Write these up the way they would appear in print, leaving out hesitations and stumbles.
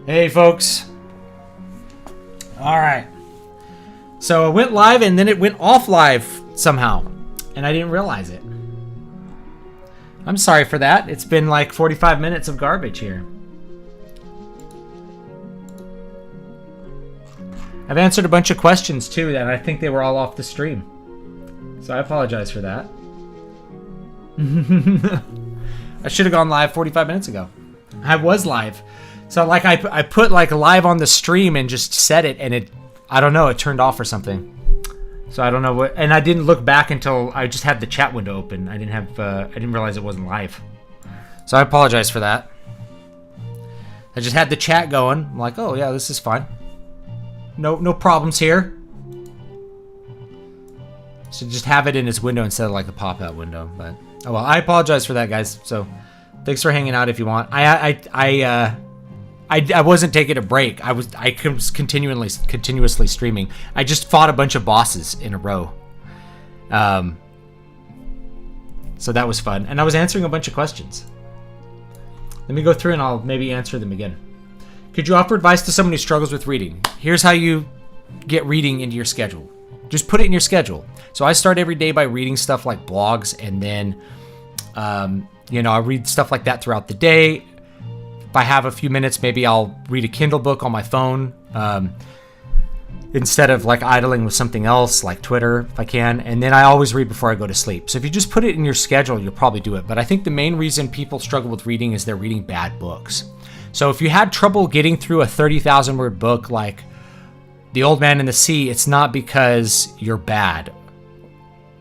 Hey folks. Alright. So it went live and then it went off live somehow. And I didn't realize it. I'm sorry for that. It's been like 45 minutes of garbage here. I've answered a bunch of questions too, and I think they were all off the stream. So I apologize for that. I should have gone live 45 minutes ago. I was live. So like I put like live on the stream and just set it, and it, I don't know, it turned off or something. So I don't know what, and I didn't look back until I just had the chat window open. I didn't realize it wasn't live. So I apologize for that. I just had the chat going. I'm like, oh yeah, this is fine. No problems here. So just have it in its window instead of like the pop-out window. But oh well, I apologize for that, guys. So thanks for hanging out if you want. I wasn't taking a break. I was continuously streaming. I just fought a bunch of bosses in a row. So that was fun. And I was answering a bunch of questions. Let me go through and I'll maybe answer them again. Could you offer advice to someone who struggles with reading? Here's how you get reading into your schedule. Just put it in your schedule. So I start every day by reading stuff like blogs, and then, I read stuff like that throughout the day. If I have a few minutes, maybe I'll read a Kindle book on my phone instead of like idling with something else like Twitter if I can. And then I always read before I go to sleep. So if you just put it in your schedule, you'll probably do it. But I think the main reason people struggle with reading is they're reading bad books. So if you had trouble getting through a 30,000 word book like The Old Man and the Sea, it's not because you're bad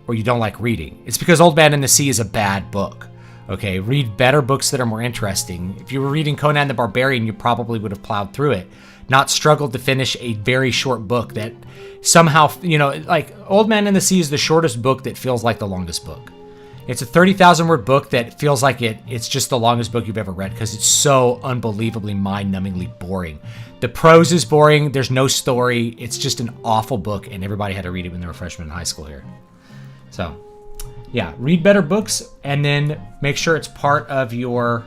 or you don't like reading. It's because Old Man and the Sea is a bad book. Okay, read better books that are more interesting. If you were reading Conan the Barbarian, you probably would have plowed through it, not struggled to finish a very short book that somehow, like Old Man and the Sea is the shortest book that feels like the longest book. It's a 30,000 word book that feels like it's just the longest book you've ever read because it's so unbelievably mind-numbingly boring. The prose is boring. There's no story. It's just an awful book, and everybody had to read it when they were freshmen in high school here. So, yeah, read better books, and then make sure it's part of your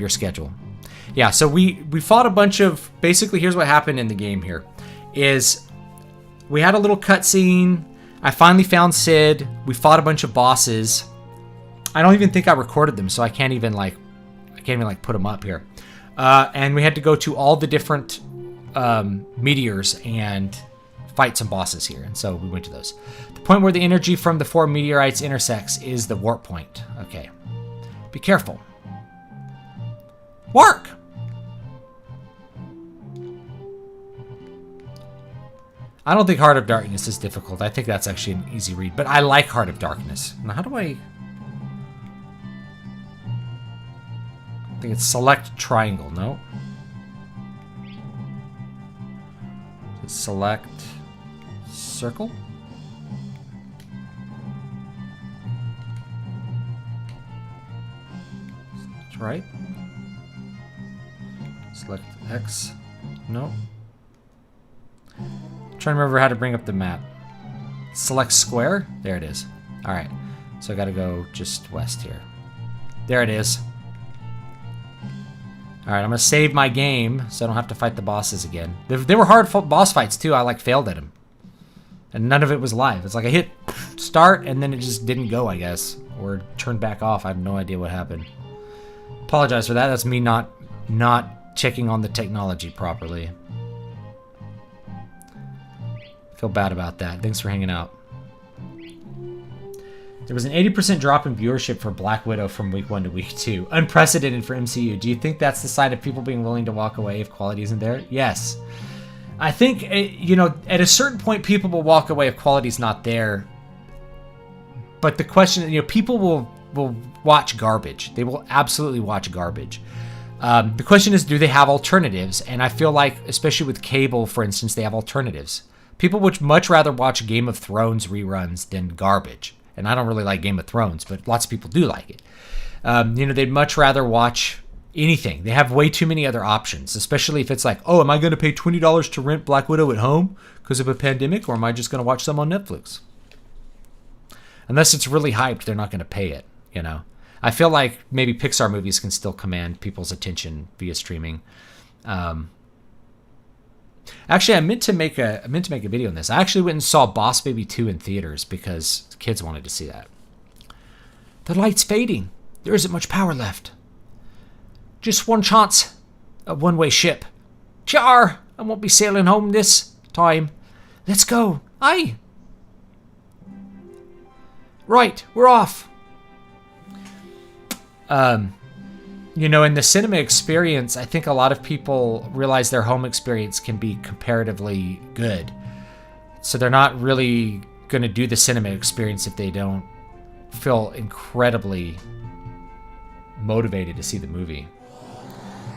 schedule. Yeah, so we fought a bunch of, basically here's what happened in the game here, is we had a little cutscene. I finally found Sid. We fought a bunch of bosses. I don't even think I recorded them, so I can't even put them up here. And we had to go to all the different meteors and fight some bosses here, and so we went to those. The point where the energy from the 4 meteorites intersects is the warp point. Okay. Be careful. Work! I don't think Heart of Darkness is difficult. I think that's actually an easy read, but I like Heart of Darkness. Now, how do I think it's select triangle, no? It's select circle? That's right. Select X, no. Trying to remember how to bring up the map. Select square? There it is. Alright. So I gotta go just west here. There it is. Alright, I'm gonna save my game so I don't have to fight the bosses again. They were hard boss fights too. I failed at them. And none of it was live. It's like I hit start and then it just didn't go, I guess. Or turned back off. I have no idea what happened. Apologize for that. That's me not checking on the technology properly. Feel bad about that. Thanks for hanging out. There was an 80% drop in viewership for Black Widow from week 1 to week 2. Unprecedented for MCU. Do you think that's the sign of people being willing to walk away if quality isn't there? Yes. I think, at a certain point, people will walk away if quality's not there. But the question, people will watch garbage. They will absolutely watch garbage. The question is, do they have alternatives? And I feel like, especially with cable, for instance, they have alternatives. People would much rather watch Game of Thrones reruns than garbage. And I don't really like Game of Thrones, but lots of people do like it. They'd much rather watch anything. They have way too many other options, especially if it's like, oh, am I going to pay $20 to rent Black Widow at home because of a pandemic, or am I just going to watch some on Netflix? Unless it's really hyped, they're not going to pay it, I feel like maybe Pixar movies can still command people's attention via streaming. Actually, I meant to make a video on this. I actually went and saw Boss Baby 2 in theaters because kids wanted to see that. The light's fading. There isn't much power left. Just one chance. A one-way ship. Char! I won't be sailing home this time. Let's go. Aye. Right, we're off. You know, in the cinema experience, I think a lot of people realize their home experience can be comparatively good. So they're not really going to do the cinema experience if they don't feel incredibly motivated to see the movie.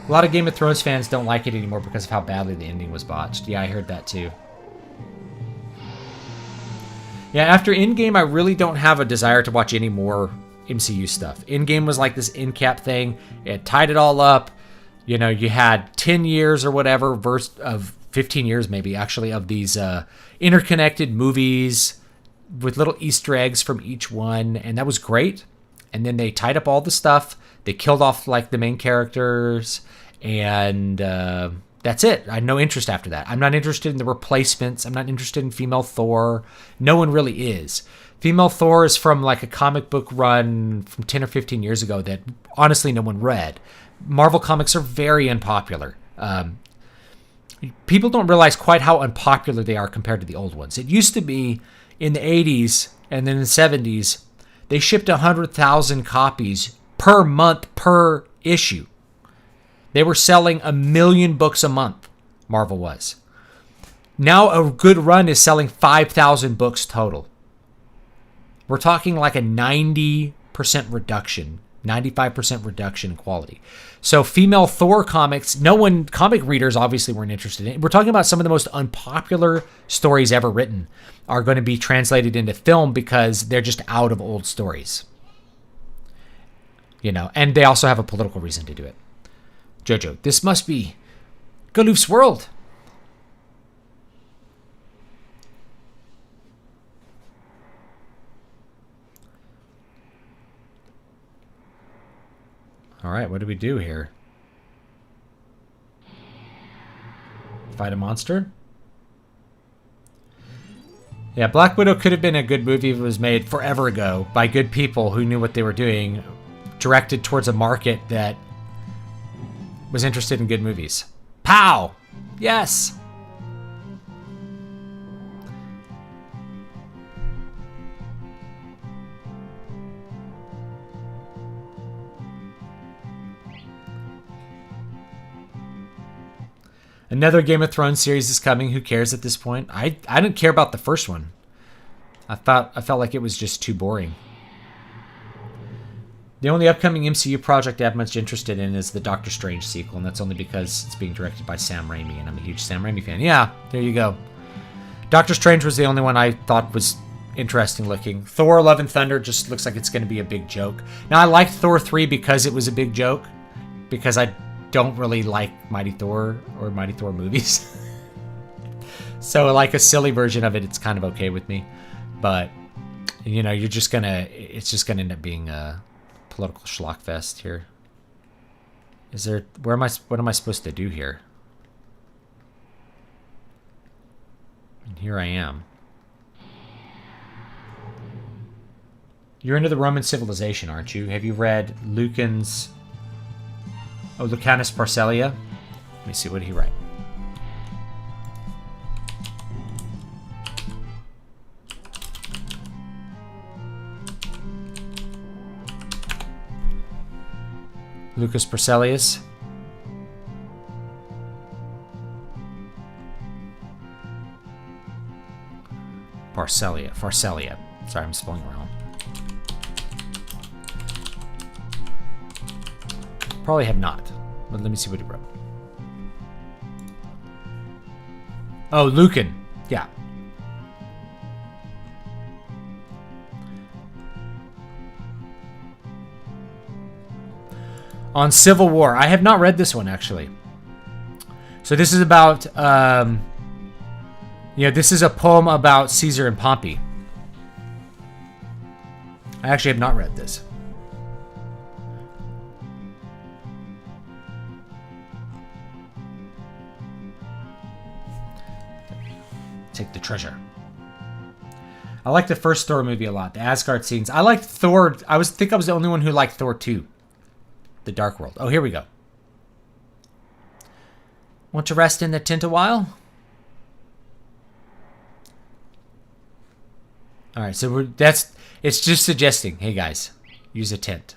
A lot of Game of Thrones fans don't like it anymore because of how badly the ending was botched. Yeah, I heard that too. Yeah, after Endgame, I really don't have a desire to watch any more MCU stuff. Endgame was like this end-cap thing. It tied it all up. You know, you had 10 years or whatever, of 15 years maybe, actually, of these interconnected movies with little Easter eggs from each one, and that was great. And then they tied up all the stuff. They killed off, like, the main characters, and that's it. I had no interest after that. I'm not interested in the replacements. I'm not interested in female Thor. No one really is. Female Thor is from like a comic book run from 10 or 15 years ago that honestly no one read. Marvel comics are very unpopular. People don't realize quite how unpopular they are compared to the old ones. It used to be in the 80s and then in the 70s, they shipped 100,000 copies per month per issue. They were selling 1 million books a month, Marvel was. Now a good run is selling 5,000 books total. We're talking like a 90% reduction, 95% reduction in quality. So female Thor comics, comic readers obviously weren't interested in it. We're talking about some of the most unpopular stories ever written are going to be translated into film because they're just out of old stories. You know, and they also have a political reason to do it. Jojo, this must be Galoof's world. All right, what do we do here? Fight a monster? Yeah, Black Widow could have been a good movie if it was made forever ago by good people who knew what they were doing, directed towards a market that was interested in good movies. Pow! Yes! Another Game of Thrones series is coming. Who cares at this point? I didn't care about the first one. I felt like it was just too boring. The only upcoming MCU project I have much interested in is the Doctor Strange sequel, and that's only because it's being directed by Sam Raimi, and I'm a huge Sam Raimi fan. Yeah, there you go. Doctor Strange was the only one I thought was interesting looking. Thor: Love and Thunder just looks like it's going to be a big joke. Now, I liked Thor 3 because it was a big joke, because I don't really like Mighty Thor or Mighty Thor movies. So like a silly version of it, it's kind of okay with me. But, you know, it's just gonna end up being a political schlock fest here. What am I supposed to do here? And here I am. You're into the Roman civilization, aren't you? Have you read Lucan's... Oh, Lucanus Pharsalia? Let me see, what did he write? Lucas Pharsalus. Pharsalia. Sorry, I'm spelling it wrong. Probably have not, but let me see what he wrote. Oh, Lucan. Yeah. On Civil War. I have not read this one, actually. So this is about, this is a poem about Caesar and Pompey. I actually have not read this. Take the treasure. I like the first Thor movie a lot. The Asgard scenes. I liked Thor. I was the only one who liked Thor 2. The Dark World. Oh, here we go. Want to rest in the tent a while? All right, so it's just suggesting, hey guys, use a tent.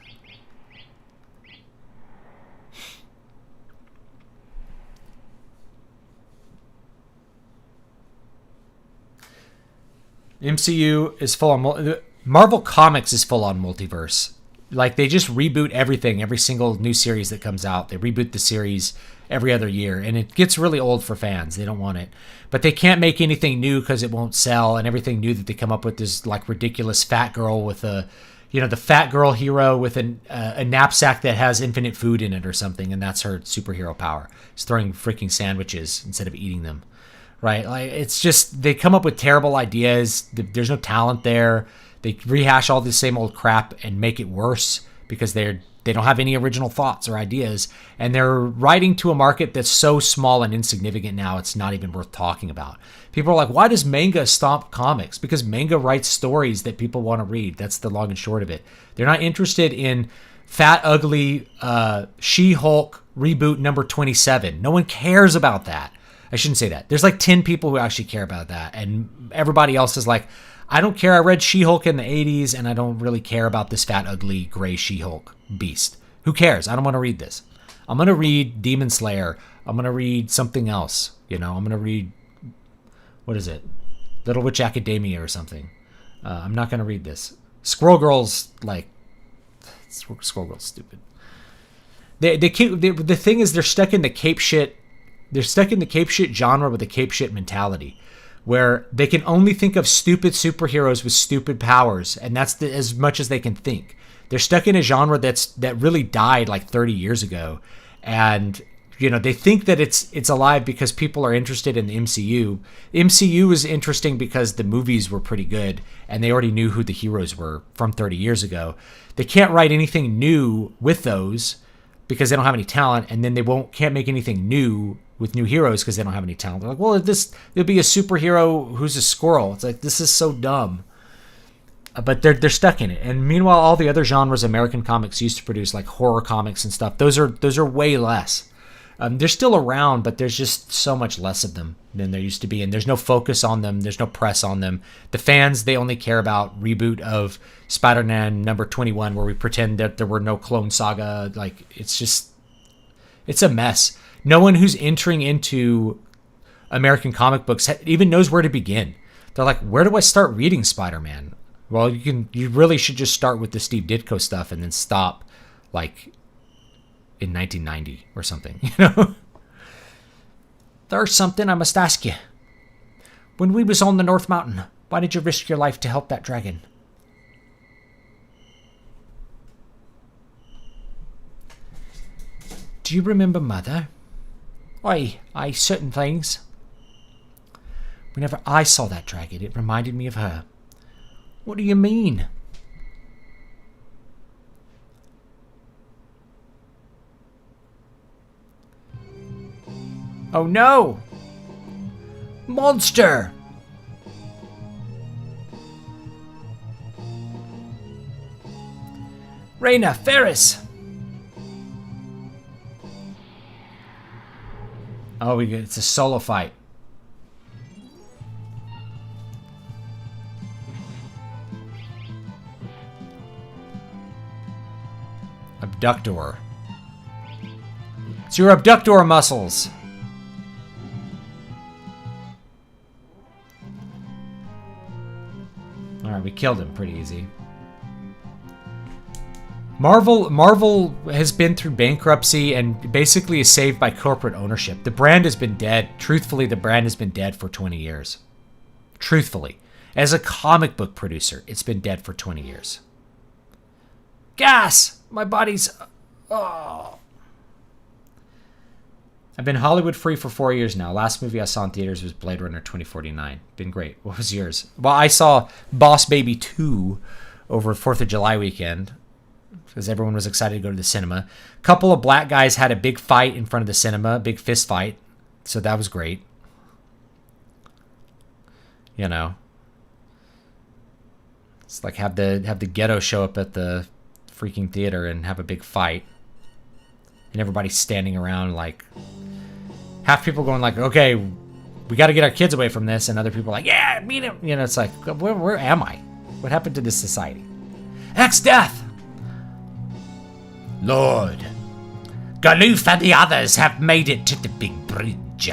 MCU is full on Marvel Comics is full on multiverse. Like, they just reboot everything, every single new series that comes out. They reboot the series every other year, and it gets really old for fans. They don't want it. But they can't make anything new because it won't sell, and everything new that they come up with is like ridiculous fat girl with the fat girl hero with a knapsack that has infinite food in it or something, and that's her superhero power. It's throwing freaking sandwiches instead of eating them. Right? Like, it's just, they come up with terrible ideas. There's no talent there. They rehash all the same old crap and make it worse because they don't have any original thoughts or ideas. And they're writing to a market that's so small and insignificant now, it's not even worth talking about. People are like, why does manga stop comics? Because manga writes stories that people want to read. That's the long and short of it. They're not interested in fat, ugly She-Hulk reboot number 27. No one cares about that. I shouldn't say that. There's like 10 people who actually care about that. And everybody else is like, I don't care. I read She-Hulk in the 80s, and I don't really care about this fat, ugly, gray She-Hulk beast. Who cares? I don't want to read this. I'm going to read Demon Slayer. I'm going to read something else. I'm going to read, what is it? Little Witch Academia or something. I'm not going to read this. Squirrel Girl's like, Squirrel Girl's stupid. The thing is, they're stuck in the cape shit. They're stuck in the cape shit genre with a cape shit mentality, where they can only think of stupid superheroes with stupid powers, and that's as much as they can think. They're stuck in a genre that really died like 30 years ago, and they think that it's alive because people are interested in the MCU. The MCU is interesting because the movies were pretty good, and they already knew who the heroes were from 30 years ago. They can't write anything new with those because they don't have any talent, and then they can't make anything new with new heroes because they don't have any talent. They're like, well, there'll be a superhero who's a squirrel. It's like, this is so dumb. But they're stuck in it. And meanwhile, all the other genres American comics used to produce, like horror comics and stuff, those are way less. They're still around, but there's just so much less of them than there used to be, and there's no focus on them. There's no press on them. The fans, they only care about reboot of Spider-Man number 21, where we pretend that there were no Clone Saga. Like, it's a mess. No one who's entering into American comic books even knows where to begin. They're like, where do I start reading Spider-Man? Well, you really should just start with the Steve Ditko stuff and then stop, like, in 1990 or something, There's something I must ask you. When we was on the North Mountain, why did you risk your life to help that dragon? Do you remember Mother? Aye, certain things. Whenever I saw that dragon, it reminded me of her. What do you mean? Oh no! Monster! Raina, Ferris! Oh, it's a solo fight. Abductor. It's your abductor muscles. Alright, we killed him pretty easy. Marvel has been through bankruptcy and basically is saved by corporate ownership. The brand has been dead. Truthfully, the brand has been dead for 20 years. Truthfully. As a comic book producer, it's been dead for 20 years. Gas! My body's... Oh. I've been Hollywood free for 4 years now. Last movie I saw in theaters was Blade Runner 2049. Been great. What was yours? Well, I saw Boss Baby 2 over 4th of July weekend because everyone was excited to go to the cinema. A couple of black guys had a big fight in front of the cinema, big fist fight. So that was great. You know, it's like have the ghetto show up at the freaking theater and have a big fight, and everybody's standing around like half people going like, okay, we got to get our kids away from this, and other people are like, yeah, meet him. You know, it's like, where am I? What happened to this society? Exdeath! Lord, Galoof and the others have made it to the big bridge.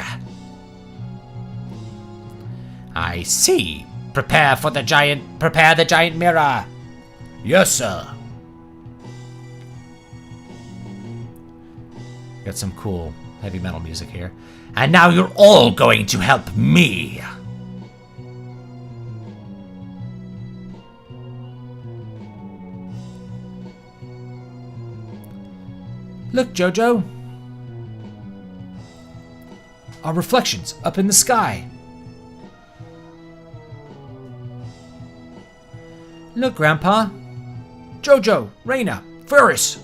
I see. Prepare the giant mirror. Yes, sir. Got some cool heavy metal music here. And now you're all going to help me. Look, Jojo. Our reflections up in the sky. Look, Grandpa. Jojo, Reina, Ferris.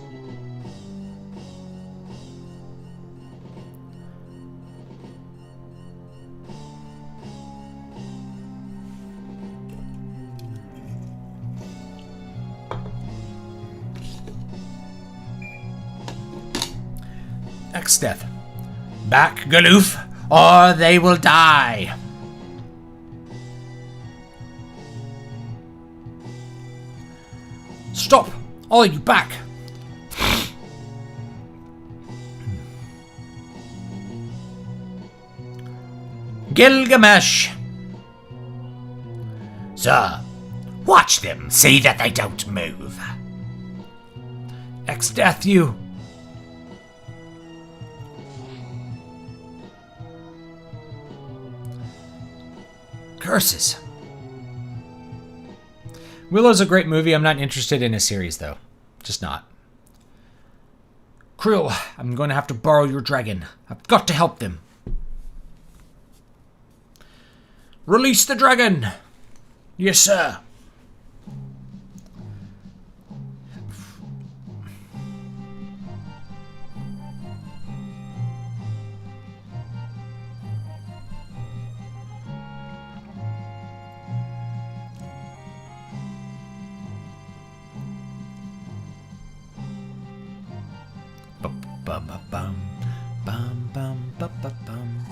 Exdeath. Back, Galoof, or they will die. Stop! All of you back! Gilgamesh! Sir, watch them. See that they don't move. Exdeath, you! Curses. Willow's a great movie. I'm not interested in a series, though. Just not. Krill, I'm going to have to borrow your dragon. I've got to help them. Release the dragon! Yes, sir. Bum bum bum bum bum bum bum bum.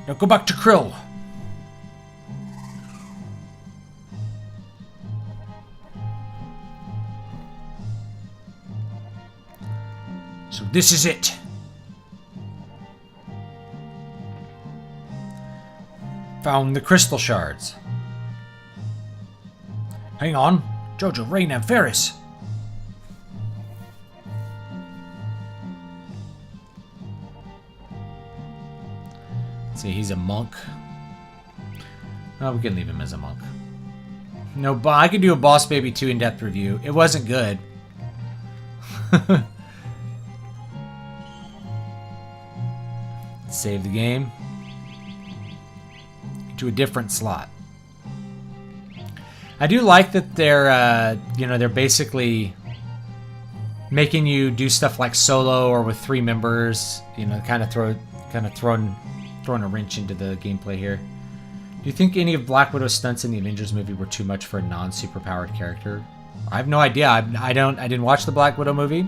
Now go back to Krill. So this is it. Found the crystal shards. Hang on. Jojo, Reina, and Ferris. See, he's a monk. Oh, we can leave him as a monk. No, but I could do a Boss Baby 2 in-depth review. It wasn't good. Save the game. To a different slot. I do like that they're, they're basically making you do stuff like solo or with 3 members. You know, kind of throwing a wrench into the gameplay here. Do you think any of Black Widow's stunts in the Avengers movie were too much for a non-superpowered character? I have no idea. I didn't watch the Black Widow movie,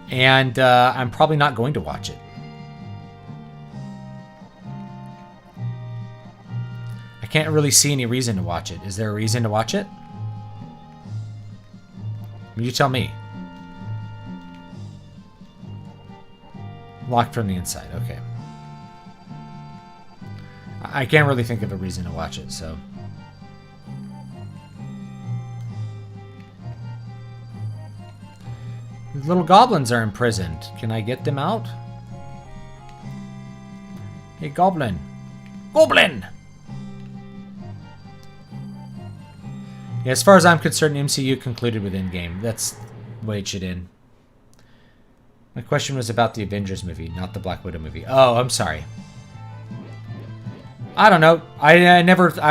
and I'm probably not going to watch it. I can't really see any reason to watch it. Is there a reason to watch it? You tell me. Locked from the inside. Okay. I can't really think of a reason to watch it, so. The little goblins are imprisoned. Can I get them out? Hey, goblin. Goblin! Yeah, as far as I'm concerned, MCU concluded with Endgame. That's the way it should end. My question was about the Avengers movie, not the Black Widow movie. Oh, I'm sorry. I don't know. I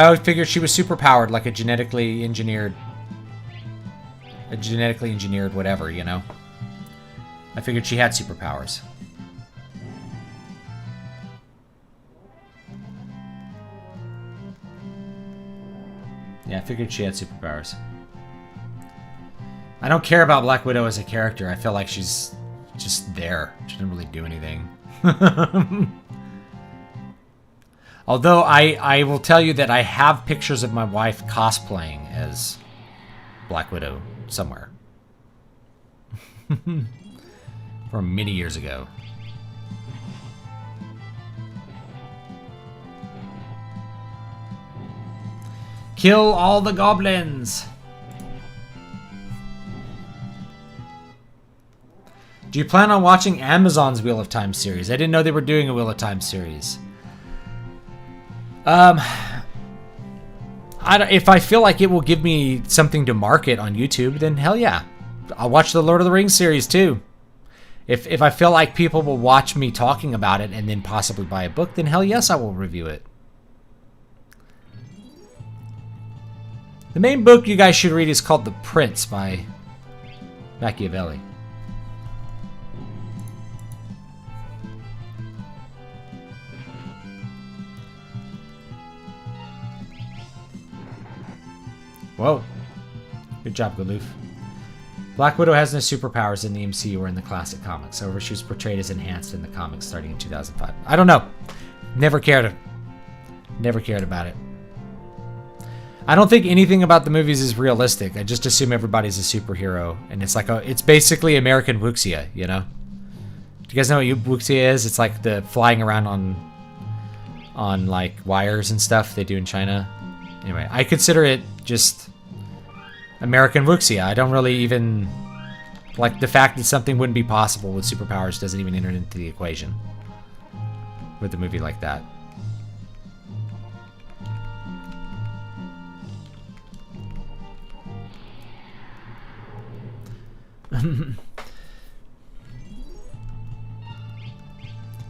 always figured she was superpowered, like a genetically engineered whatever, you know? I figured she had superpowers. Yeah, I figured she had superpowers. I don't care about Black Widow as a character. I feel like she's just there. She didn't really do anything. Although I will tell you that I have pictures of my wife cosplaying as Black Widow somewhere. From many years ago. Kill all the goblins! Do you plan on watching Amazon's Wheel of Time series? I didn't know they were doing a Wheel of Time series. If I feel like it will give me something to market on YouTube, then hell yeah. I'll watch the Lord of the Rings series too. If I feel like people will watch me talking about it and then possibly buy a book, then hell yes, I will review it. The main book you guys should read is called The Prince by Machiavelli. Whoa. Good job, Galoof. Black Widow has no superpowers in the MCU or in the classic comics. However, she was portrayed as enhanced in the comics starting in 2005. I don't know. Never cared about it. I don't think anything about the movies is realistic. I just assume everybody's a superhero. And it's like it's basically American Wuxia, you know? Do you guys know what Wuxia is? It's like the flying around on like wires and stuff they do in China. Anyway, I consider it just American Wuxia. I don't really even... Like, the fact that something wouldn't be possible with superpowers doesn't even enter into the equation with a movie like that.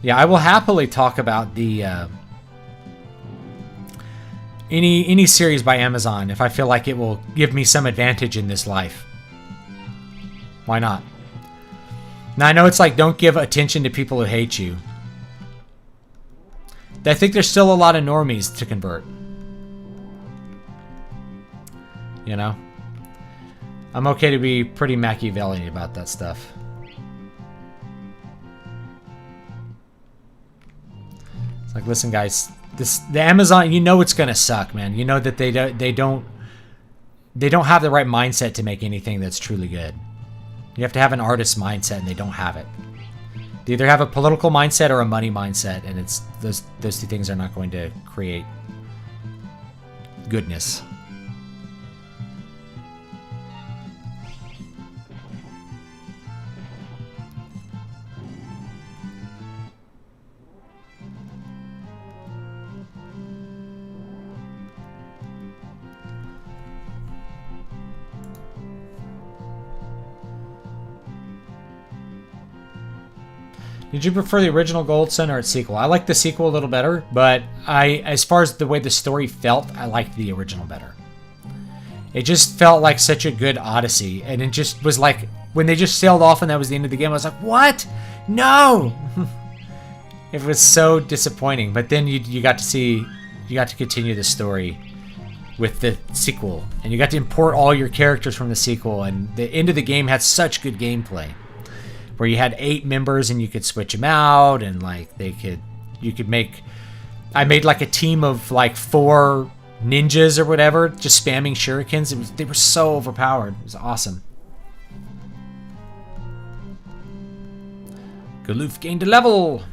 Yeah, I will happily talk about the... Any series by Amazon if I feel like it will give me some advantage in this life. Why not? Now I know it's like don't give attention to people who hate you. I think there's still a lot of normies to convert. You know? I'm okay to be pretty Machiavellian about that stuff. It's like, listen guys, the Amazon, you know it's gonna suck, man. You know that they don't have the right mindset to make anything that's truly good. You have to have an artist mindset, and they don't have it. They either have a political mindset or a money mindset, and it's those two things are not going to create goodness. Did you prefer the original Gold Sun or its sequel? I like the sequel a little better, but as far as the way the story felt, I liked the original better. It just felt like such a good Odyssey, and it just was like, when they just sailed off and that was the end of the game, I was like, what? No! It was so disappointing, but then you got to continue the story with the sequel, and you got to import all your characters from the sequel, and the end of the game had such good gameplay. Where you had 8 members and you could switch them out, and like you could make. I made like a team of like 4 ninjas or whatever, just spamming shurikens. They were so overpowered. It was awesome. Galoof gained a level.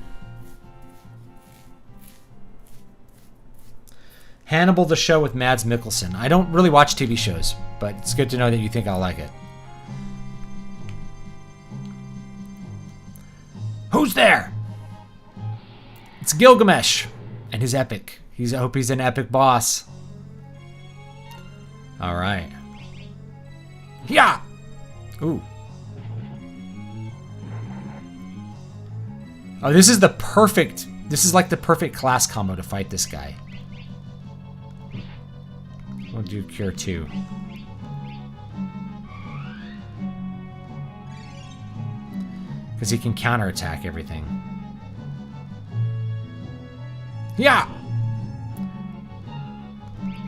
Hannibal the show with Mads Mikkelsen. I don't really watch TV shows, but it's good to know that you think I'll like it. Who's there? It's Gilgamesh and his epic. I hope he's an epic boss. All right. Yeah. Ooh. Oh, this is like the perfect class combo to fight this guy. We'll do Cure 2. Because he can counterattack everything. Yeah!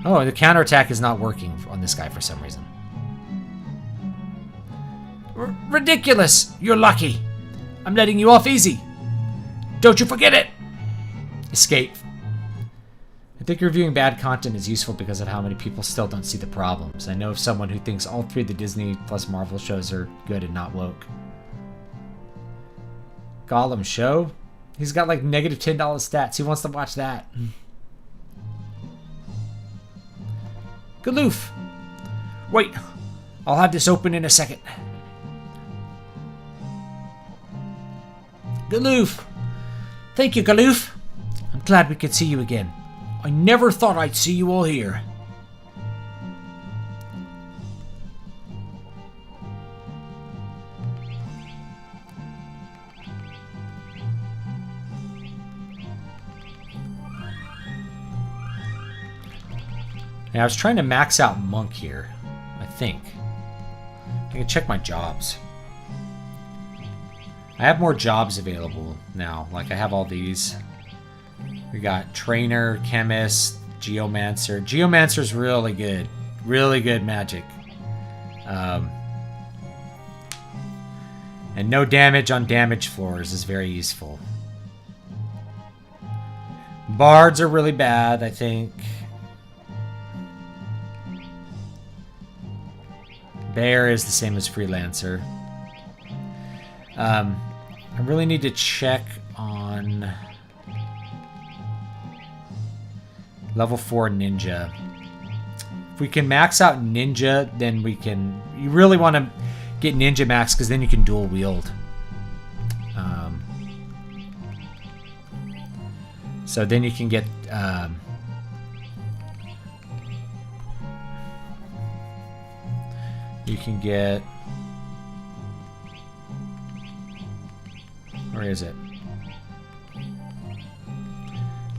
Oh, the counterattack is not working on this guy for some reason. Ridiculous! You're lucky. I'm letting you off easy. Don't you forget it! Escape. I think reviewing bad content is useful because of how many people still don't see the problems. I know of someone who thinks all 3 of the Disney plus Marvel shows are good and not woke. Gollum show? He's got like negative $10 stats. He wants to watch that. Galoof! Wait, I'll have this open in a second. Galoof! Thank you, Galoof. I'm glad we could see you again. I never thought I'd see you all here. Now, I was trying to max out Monk here, I think. I can check my jobs. I have more jobs available now. Like, I have all these. We got Trainer, Chemist, Geomancer. Geomancer's really good. Really good magic. And no damage on damage floors is very useful. Bards are really bad, I think. Bear is the same as Freelancer. I really need to check on level 4 Ninja. If we can max out Ninja, then we can... You really want to get Ninja max, because then you can dual wield. So then you can get... you can get... Where is it?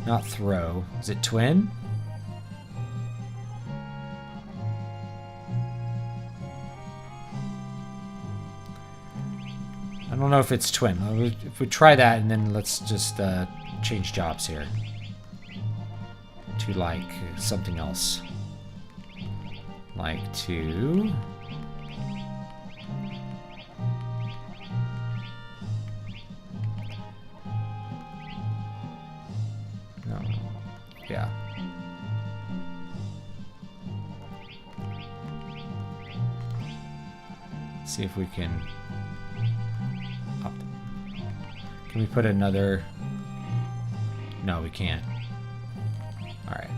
Not throw. Is it twin? I don't know if it's twin. If we try that, and then let's just change jobs here to like something else. Like to... No. Yeah. Let's see if we can up. Can we put another? No, we can't. All right.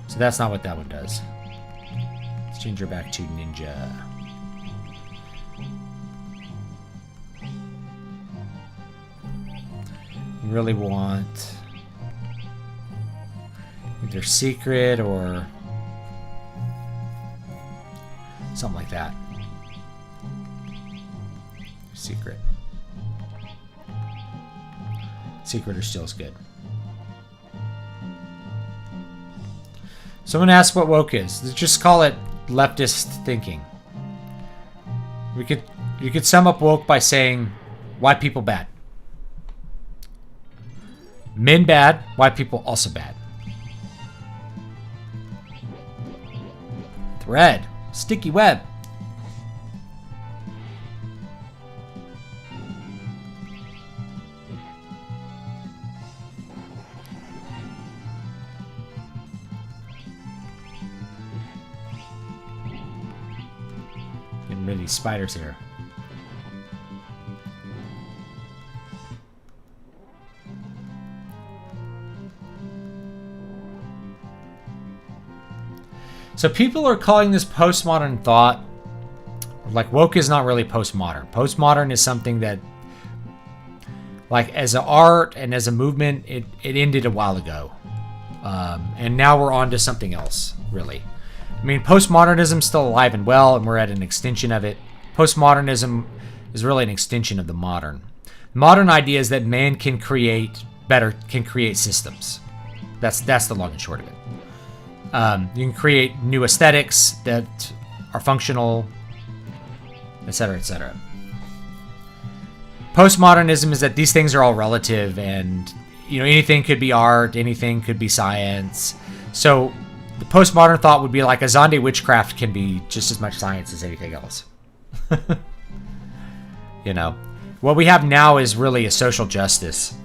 So that's not what that one does. Let's change her back to Ninja. We really want either secret or something like that. Secret. Secret or still is good. Someone asked what woke is. Just call it leftist thinking. You could sum up woke by saying white people bad. Men bad, white people also bad. Thread. Sticky web. Getting rid of these spiders here. So people are calling this postmodern thought. Like, woke is not really postmodern. Postmodern is something that, like, as an art and as a movement, it ended a while ago. And now we're on to something else, really. I mean, postmodernism is still alive and well, and we're at an extension of it. Postmodernism is really an extension of the modern. The modern idea is that man can create systems. That's the long and short of it. You can create new aesthetics that are functional, etc., etc. Postmodernism is that these things are all relative, and anything could be art, anything could be science. So the postmodern thought would be like Azande witchcraft can be just as much science as anything else. You know, what we have now is really a social justice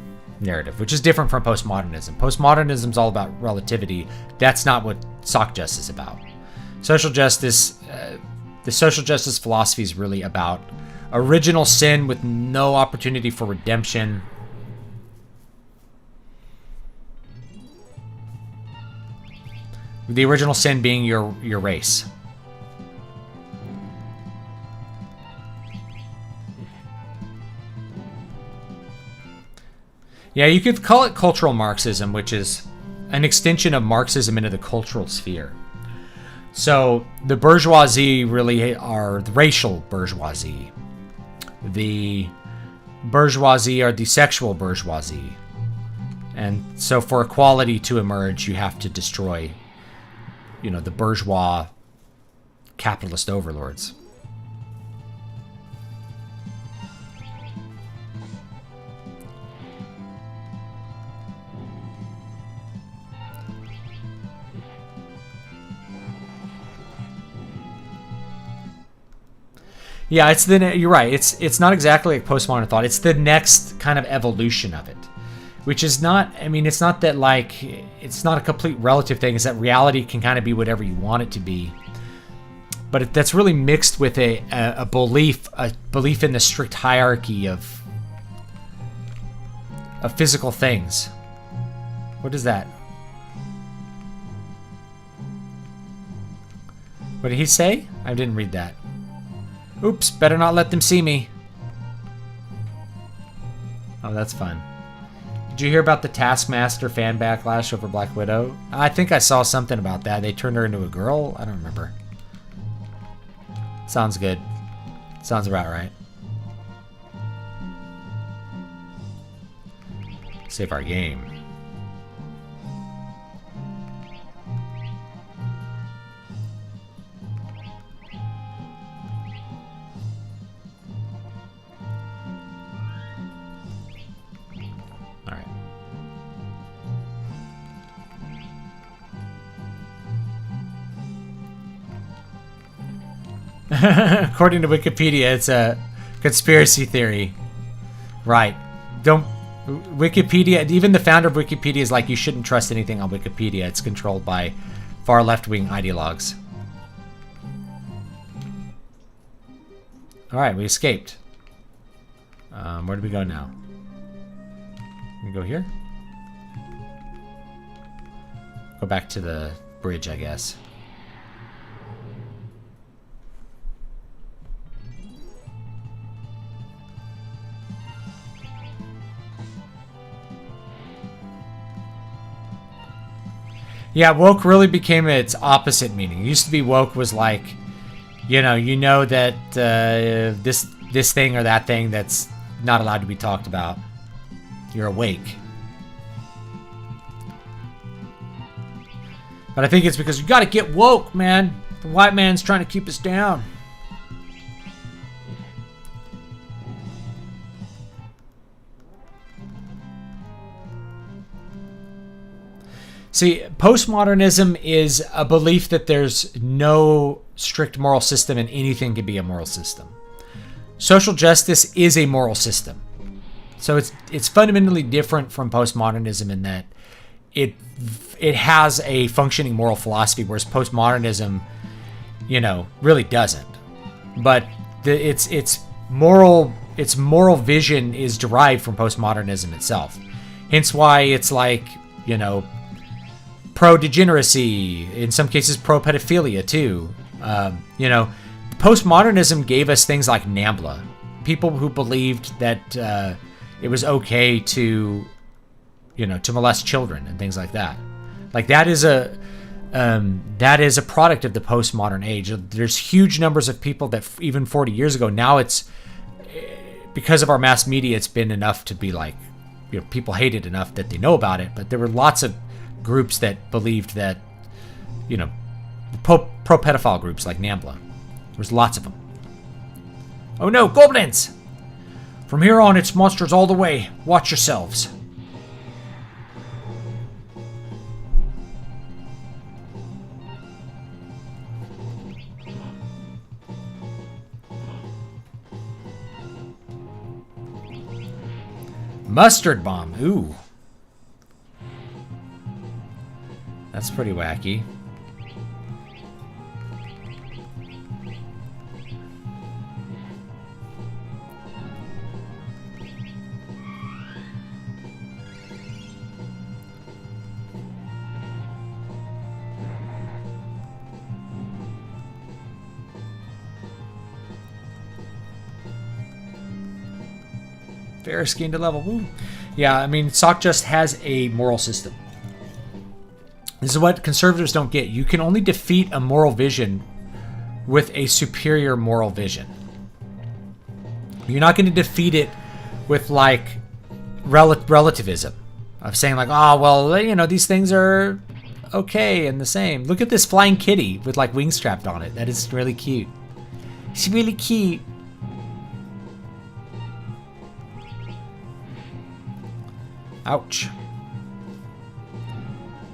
narrative, which is different from postmodernism. Postmodernism is all about relativity. That's not what sock justice is about. Social justice, the social justice philosophy is really about original sin with no opportunity for redemption. The original sin being your race. Yeah, you could call it cultural Marxism, which is an extension of Marxism into the cultural sphere. So the bourgeoisie really are the racial bourgeoisie. The bourgeoisie are the sexual bourgeoisie. And so for equality to emerge, you have to destroy, you know, the bourgeois capitalist overlords. Yeah, you're right. It's not exactly like postmodern thought. It's the next kind of evolution of it, which is not, I mean, it's not that like, it's not a complete relative thing. It's that reality can kind of be whatever you want it to be. But that's really mixed with a belief in the strict hierarchy of physical things. What is that? What did he say? I didn't read that. Oops, better not let them see me. Oh, that's fun. Did you hear about the Taskmaster fan backlash over Black Widow? I think I saw something about that. They turned her into a girl? I don't remember. Sounds good. Sounds about right. Save our game. According to Wikipedia, it's a conspiracy theory. Right. Wikipedia, even the founder of Wikipedia is like, you shouldn't trust anything on Wikipedia. It's controlled by far left-wing ideologues. Alright, we escaped. Where do we go now? We go here? Go back to the bridge, I guess. Yeah, woke really became its opposite meaning. It used to be woke was like, you know that this thing or that thing that's not allowed to be talked about. You're awake. But I think it's because you gotta get woke, man. The white man's trying to keep us down. See, postmodernism is a belief that there's no strict moral system and anything can be a moral system. Social justice is a moral system. So it's fundamentally different from postmodernism in that it has a functioning moral philosophy, whereas postmodernism, really doesn't. But its moral vision is derived from postmodernism itself. Hence why it's like, pro-degeneracy, in some cases pro-pedophilia too. Postmodernism gave us things like NAMBLA. People who believed that it was okay to molest children and things like that. Like that is a product of the postmodern age. There's huge numbers of people that even 40 years ago, now it's, because of our mass media, it's been enough to be like, people hate it enough that they know about it. But there were lots of groups that believed that, pro-pedophile groups like NAMBLA. There's lots of them. Oh no, goblins! From here on, it's monsters all the way. Watch yourselves. Mustard bomb. Ooh. That's pretty wacky. Ferris gained a level. Woo. Yeah, I mean, Sockjust has a moral system. This is what conservatives don't get. You can only defeat a moral vision with a superior moral vision. You're not going to defeat it with, like, relativism. Of saying, like, oh, well, you know, these things are okay and the same. Look at this flying kitty with, like, wings strapped on it. That is really cute. It's really cute. Ouch.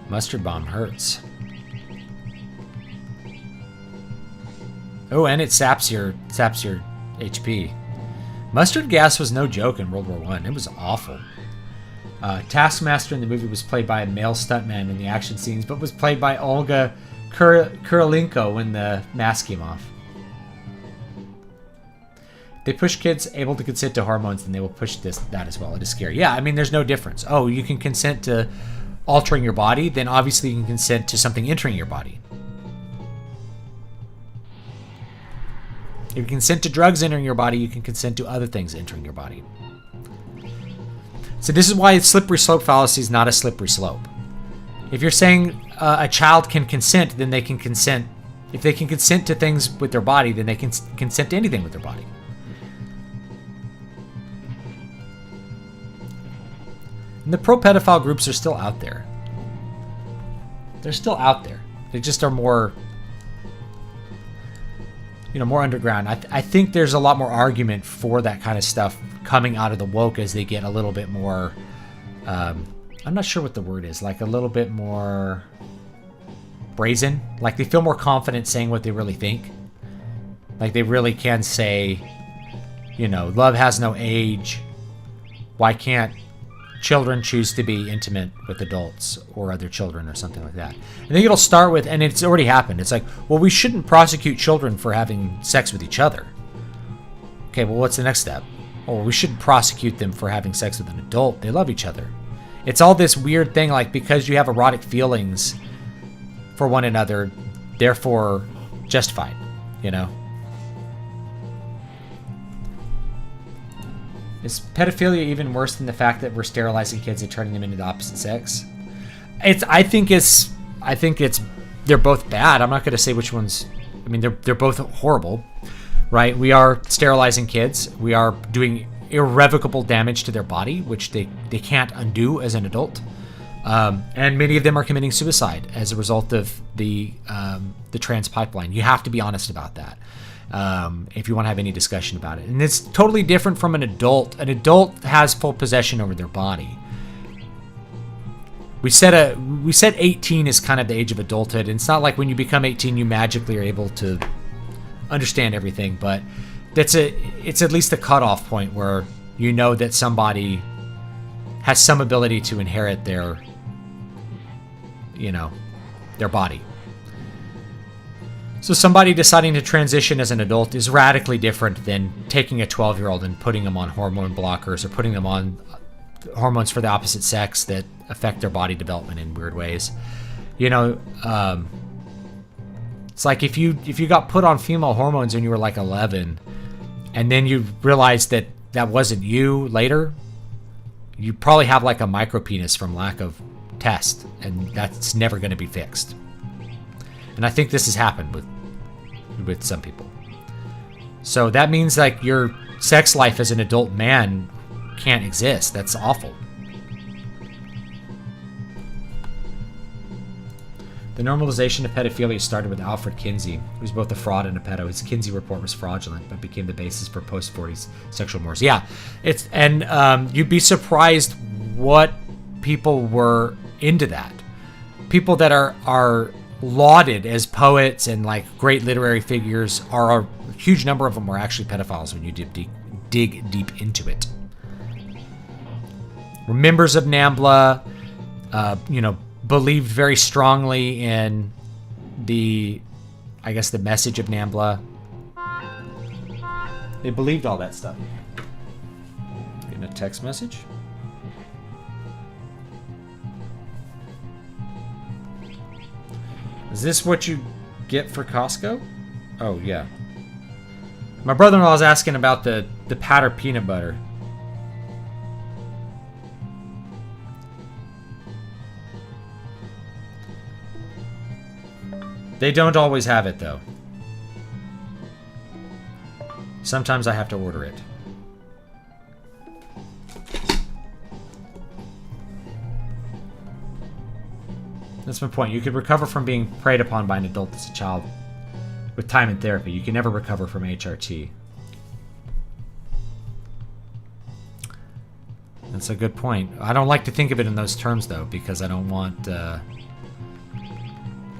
Mustard bomb hurts. Oh, and it saps your HP. Mustard gas was no joke in World War I. It was awful. Taskmaster in the movie was played by a male stuntman in the action scenes, but was played by Olga Kurilenko when the mask came off. They push kids able to consent to hormones, and they will push that as well. It is scary. Yeah, I mean, there's no difference. Oh, you can consent to altering your body, then obviously you can consent to something entering your body. If you consent to drugs entering your body, you can consent to other things entering your body. So this is why slippery slope fallacy is not a slippery slope. If you're saying a child can consent, then they can consent. If they can consent to things with their body, then they can consent to anything with their body. And the pro-pedophile groups are still out there. They're still out there. They just are more, more underground. I think there's a lot more argument for that kind of stuff coming out of the woke as they get a little bit more, I'm not sure what the word is, like a little bit more brazen. Like they feel more confident saying what they really think. Like they really can say, love has no age. Why can't children choose to be intimate with adults or other children or something like that? I think it'll start with, and it's already happened, it's like, well, we shouldn't prosecute children for having sex with each other. Okay, well, what's the next step? Well, we shouldn't prosecute them for having sex with an adult. They love each other. It's all this weird thing, like, because you have erotic feelings for one another, therefore justified, Is pedophilia even worse than the fact that we're sterilizing kids and turning them into the opposite sex? I think it's they're both bad. I'm not going to say which ones. I mean, they're both horrible, right? We are sterilizing kids. We are doing irrevocable damage to their body, which they can't undo as an adult. And many of them are committing suicide as a result of the trans pipeline. You have to be honest about that. If you want to have any discussion about it. And it's totally different from an adult. An adult has full possession over their body. We said 18 is kind of the age of adulthood. And it's not like when you become 18 you magically are able to understand everything, but it's at least a cutoff point where you know that somebody has some ability to inherit their body. So somebody deciding to transition as an adult is radically different than taking a 12-year-old and putting them on hormone blockers or putting them on hormones for the opposite sex that affect their body development in weird ways. It's like if you got put on female hormones when you were like 11 and then you realized that wasn't you later, you probably have like a micropenis from lack of test, and that's never going to be fixed. And I think this has happened with some people. So that means like your sex life as an adult man can't exist. That's awful. The normalization of pedophilia started with Alfred Kinsey, who was both a fraud and a pedo. His Kinsey report was fraudulent, but became the basis for post-40s sexual mores. Yeah, you'd be surprised what people were into that. People that are lauded as poets and like great literary figures, are a huge number of them were actually pedophiles when you dig deep into it. were members of NAMBLA, you know, believed very strongly in the, I guess, the message of NAMBLA. They believed all that stuff. Getting a text message. Is this what you get for Costco? Oh, yeah. My brother-in-law is asking about the powder peanut butter. They don't always have it, though. Sometimes I have to order it. That's my point. You could recover from being preyed upon by an adult as a child with time and therapy. You can never recover from HRT. That's a good point. I don't like to think of it in those terms, though, because I don't want...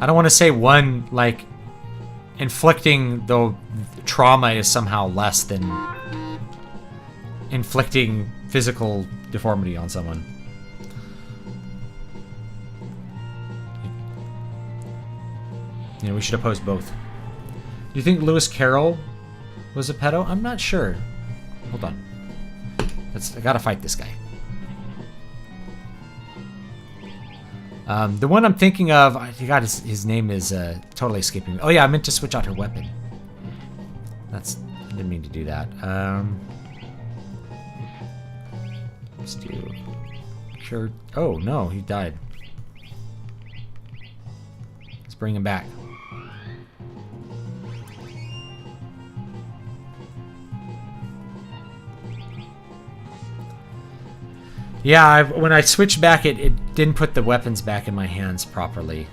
I don't want to say one, like, inflicting the trauma is somehow less than inflicting physical deformity on someone. You know, we should oppose both. Do you think Lewis Carroll was a pedo? I'm not sure. Hold on. I gotta fight this guy. The one I'm thinking of, I forgot his name is totally escaping me. Oh yeah, I meant to switch out her weapon. I didn't mean to do that. Let's do... Sure. Oh no, he died. Let's bring him back. Yeah, when I switched back, it didn't put the weapons back in my hands properly.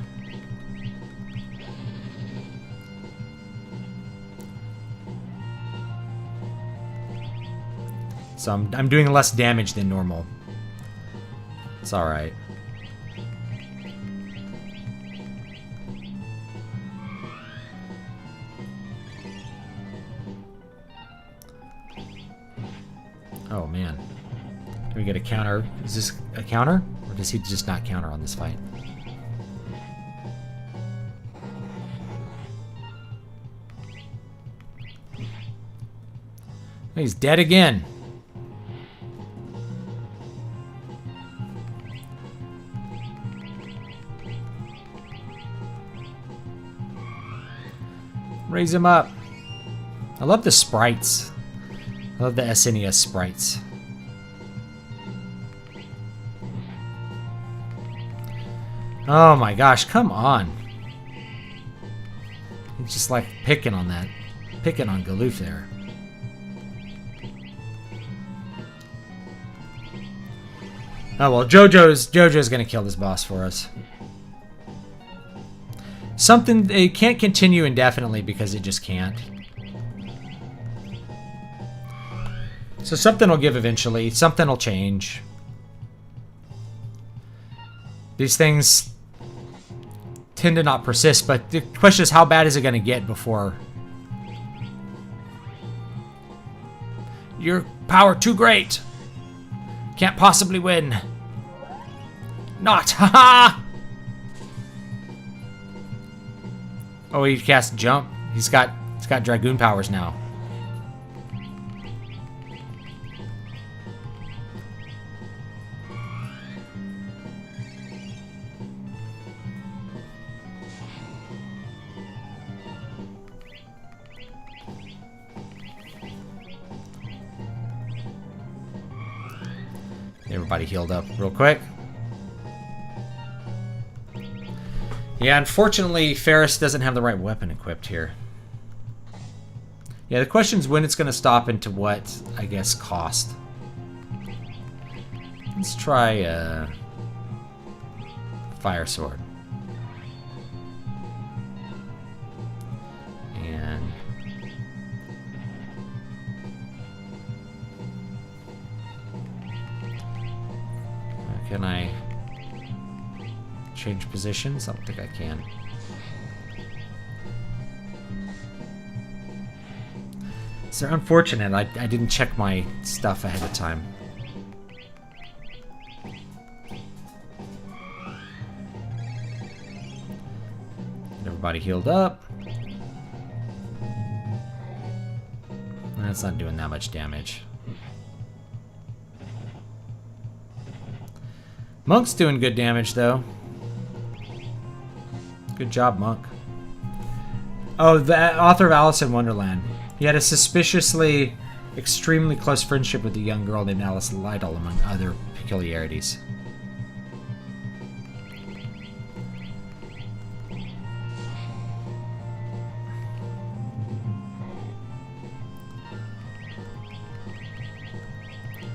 So I'm doing less damage than normal. It's alright. Oh man. Do we get a counter? Is this a counter? Or does he just not counter on this fight? He's dead again. Raise him up. I love the sprites. I love the SNES sprites. Oh my gosh, come on. He's just like picking on that. Picking on Galoof there. Oh well, JoJo's gonna kill this boss for us. Something, it can't continue indefinitely because it just can't. So something will give eventually. Something will change. These things tend to not persist, but the question is, how bad is it going to get before... Your power too great. Can't possibly win. Not. Haha! Oh, he cast jump. He's got Dragoon powers now. Everybody healed up real quick. Yeah, unfortunately, Ferris doesn't have the right weapon equipped here. Yeah, the question is when it's going to stop and to what, I guess, cost. Let's try Fire Sword. And... Can I change positions? I don't think I can. It's unfortunate. I didn't check my stuff ahead of time. everybody healed up. That's not doing that much damage. Monk's doing good damage, though. Good job, Monk. Oh, the author of Alice in Wonderland. He had a suspiciously, extremely close friendship with a young girl named Alice Liddell, among other peculiarities.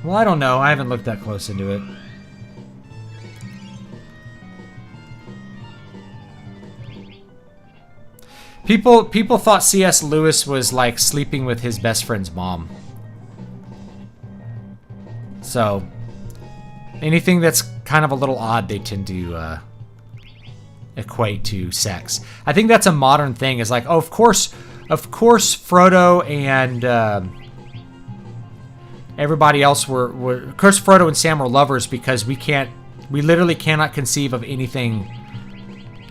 Well, I don't know. I haven't looked that close into it. People thought C.S. Lewis was like sleeping with his best friend's mom. So anything that's kind of a little odd, they tend to equate to sex. I think that's a modern thing. Is like, oh, of course, Frodo and everybody else were. Of course, Frodo and Sam were lovers because we literally cannot conceive of anything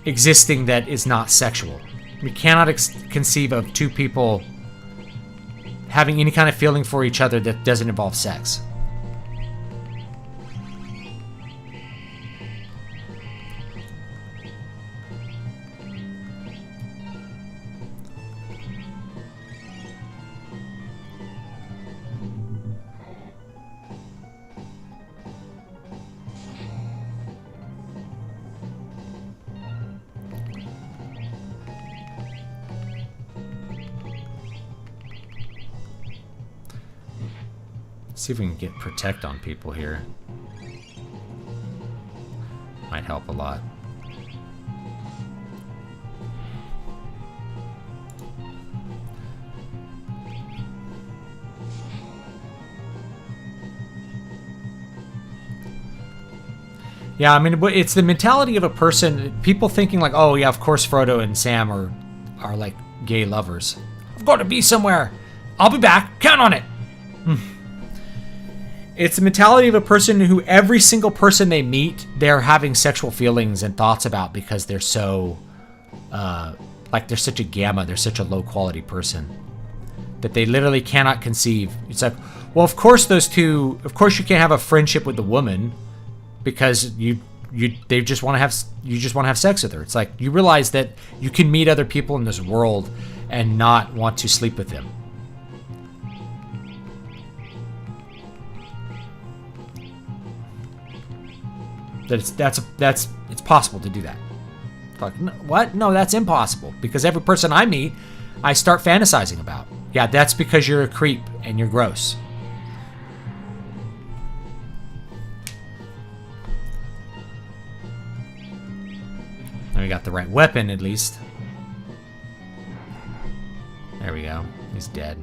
existing that is not sexual. We cannot conceive of two people having any kind of feeling for each other that doesn't involve sex. See if we can get protect on people here. Might help a lot. Yeah, I mean, it's the mentality of a person. People thinking like, oh yeah, of course Frodo and Sam are like gay lovers. I've got to be somewhere. I'll be back. Count on it. It's the mentality of a person who every single person they meet, they're having sexual feelings and thoughts about because they're so, like they're such a gamma, they're such a low quality person that they literally cannot conceive. It's like, well, of course you can't have a friendship with the woman because you just want to have sex with her. It's like you realize that you can meet other people in this world and not want to sleep with them. That it's possible to do that. Like, what? No, that's impossible. Because every person I meet, I start fantasizing about. Yeah, that's because you're a creep and you're gross. And we got the right weapon, at least. There we go. He's dead.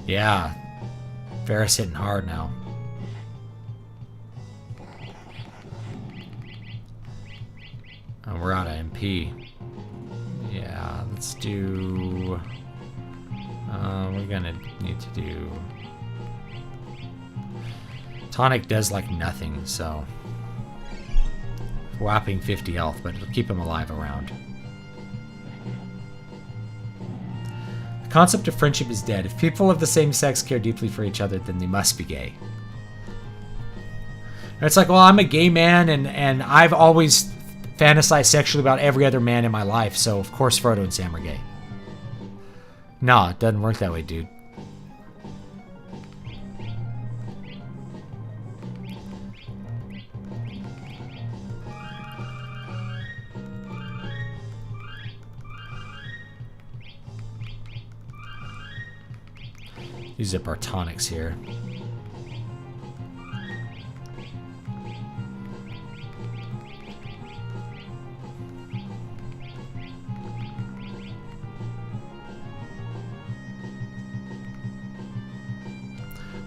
Yeah, Varys hitting hard now. Oh, we're out of MP. Yeah, let's do... we're gonna need to do... Tonic does like nothing, so... Whopping 50 health, but it'll keep him alive around. The concept of friendship is dead. If people of the same sex care deeply for each other, then they must be gay. And it's like, well, I'm a gay man, and I've always fantasized sexually about every other man in my life, so of course Frodo and Sam are gay. No, it doesn't work that way, dude. Use up our tonics here.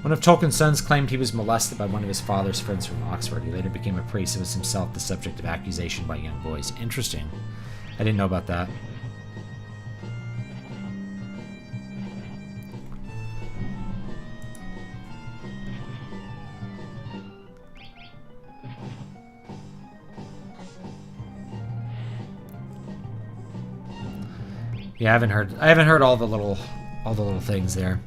One of Tolkien's sons claimed he was molested by one of his father's friends from Oxford. He later became a priest and was himself the subject of accusation by young boys. Interesting. I didn't know about that. Yeah, I haven't heard all the little things there.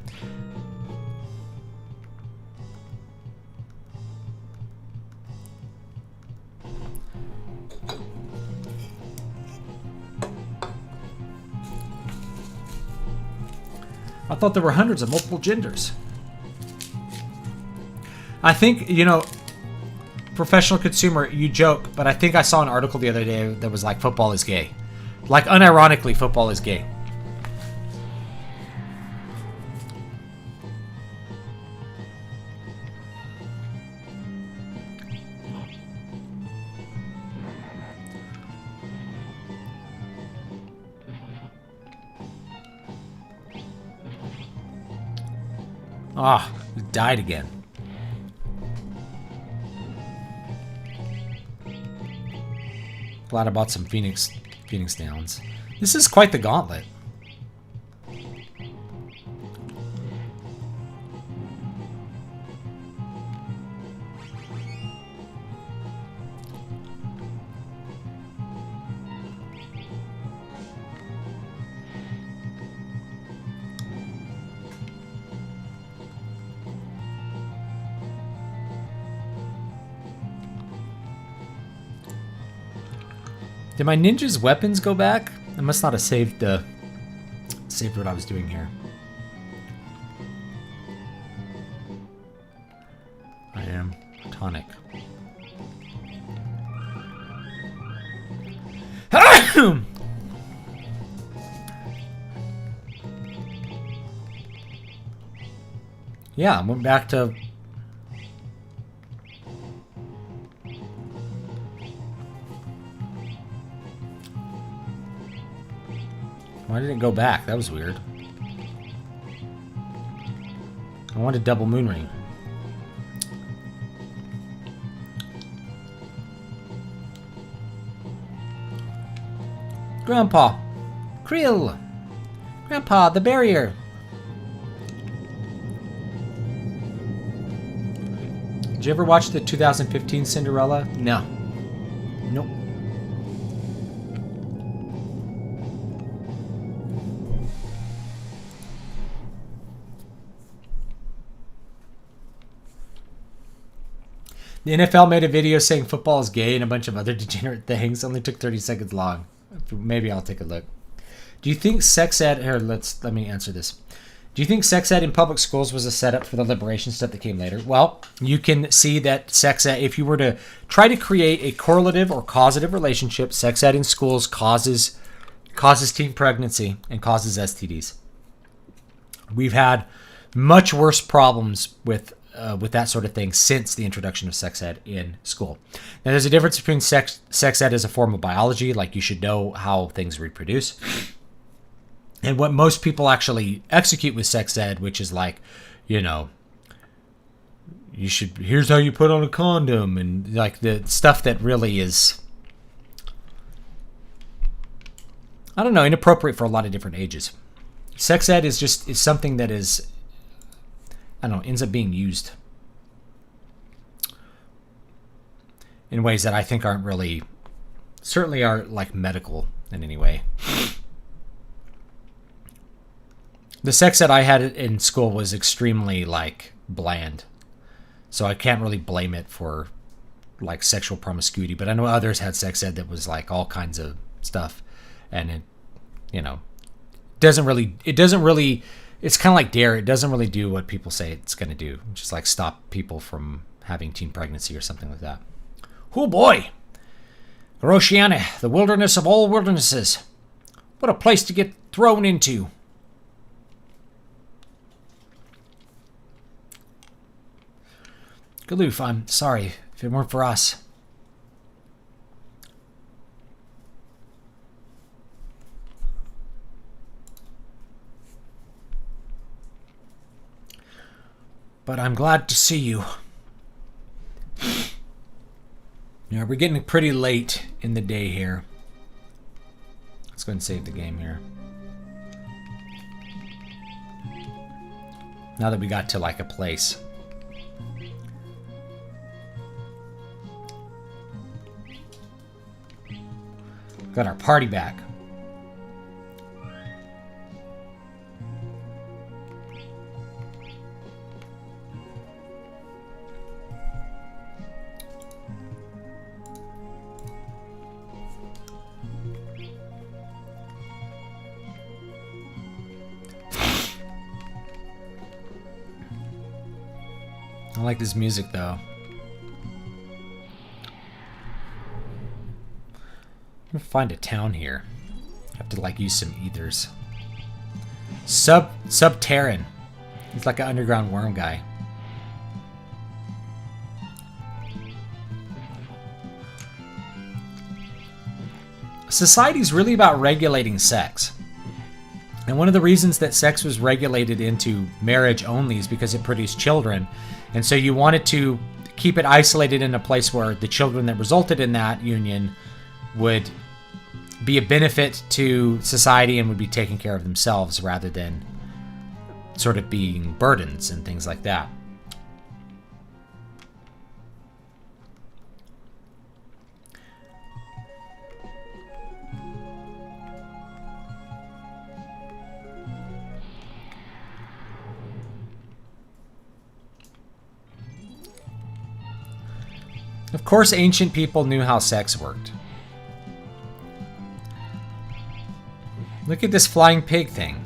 I thought there were hundreds of multiple genders. I think, you know, professional consumer, you joke, but I think I saw an article the other day that was like, football is gay. Like, unironically, football is gay. Ah, he died again. Glad I bought some Phoenix Downs. This is quite the gauntlet. Did my ninja's weapons go back? I must not have saved what I was doing here. I am tonic. Yeah, I went back to... Why did it go back? That was weird. I wanted double moon ring. Grandpa! Krill! Grandpa, the barrier! Did you ever watch the 2015 Cinderella? No. Nope. The NFL made a video saying football is gay and a bunch of other degenerate things. Only took 30 seconds long. Maybe I'll take a look. Do you think sex ed... Here, let me answer this. Do you think sex ed in public schools was a setup for the liberation stuff that came later? Well, you can see that sex ed, if you were to try to create a correlative or causative relationship, sex ed in schools causes teen pregnancy and causes STDs. We've had much worse problems with that sort of thing since the introduction of sex ed in school. Now, there's a difference between sex ed as a form of biology, like you should know how things reproduce, and what most people actually execute with sex ed, which is like, you know, here's how you put on a condom, and like the stuff that really is, I don't know, inappropriate for a lot of different ages. Sex ed is something that is, I don't know, ends up being used in ways that I think aren't really, certainly aren't like medical in any way. The sex ed I had in school was extremely like bland, so I can't really blame it for like sexual promiscuity, but I know others had sex ed that was like all kinds of stuff, and it, you know, it's kind of like DARE. It doesn't really do what people say it's going to do. Just like stop people from having teen pregnancy or something like that. Oh boy! Roshiana, the wilderness of all wildernesses. What a place to get thrown into. Galoof, I'm sorry if it weren't for us. But I'm glad to see you. Yeah, we're getting pretty late in the day here. Let's go ahead and save the game here. Now that we got to like a place. Got our party back. like this music though. I'm gonna find a town here. Have to like use some ethers. Subterran. He's like an underground worm guy. Society's really about regulating sex. And one of the reasons that sex was regulated into marriage only is because it produced children. And so you wanted to keep it isolated in a place where the children that resulted in that union would be a benefit to society and would be taking care of themselves rather than sort of being burdens and things like that. Of course, ancient people knew how sex worked. Look at this flying pig thing.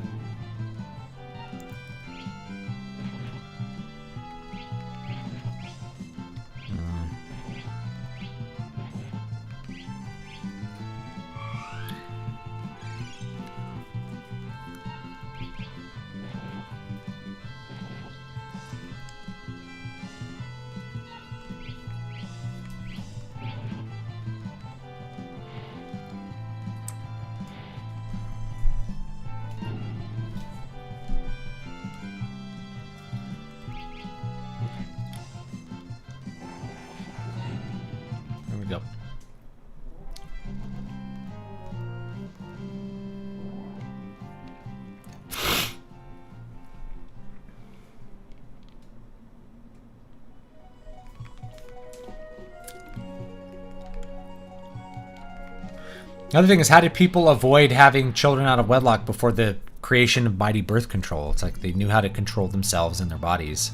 Another thing is, how did people avoid having children out of wedlock before the creation of mighty birth control? It's like they knew how to control themselves and their bodies.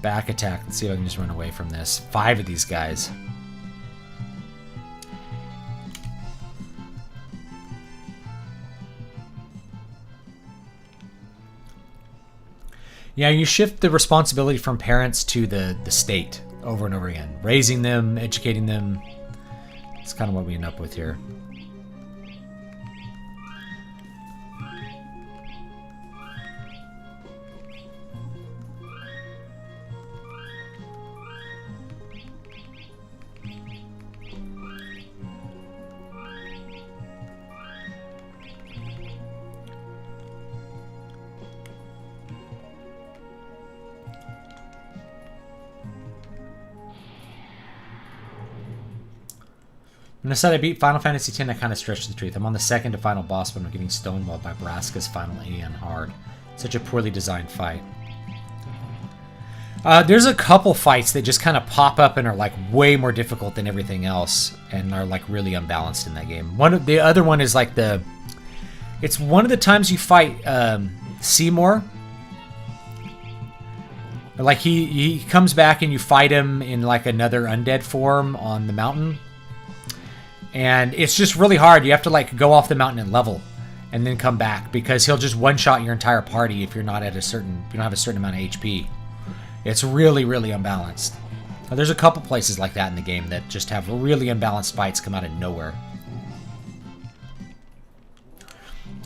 Back attack. Let's see if I can just run away from this. 5 of these guys. Yeah, you shift the responsibility from parents to the state over and over again. Raising them, educating them. That's kind of what we end up with here. When I said I beat Final Fantasy X, I kind of stretched the truth. I'm on the second to final boss when I'm getting stonewalled by Braska's final A on hard. Such a poorly designed fight. There's a couple fights that just kind of pop up and are like way more difficult than everything else and are like really unbalanced in that game. The other one is like it's one of the times you fight Seymour. Like he comes back and you fight him in like another undead form on the mountain. And it's just really hard. You have to like go off the mountain and level and then come back because he'll just one-shot your entire party if you're not at you don't have a certain amount of HP. It's really, really unbalanced. Now, there's a couple places like that in the game that just have really unbalanced fights come out of nowhere.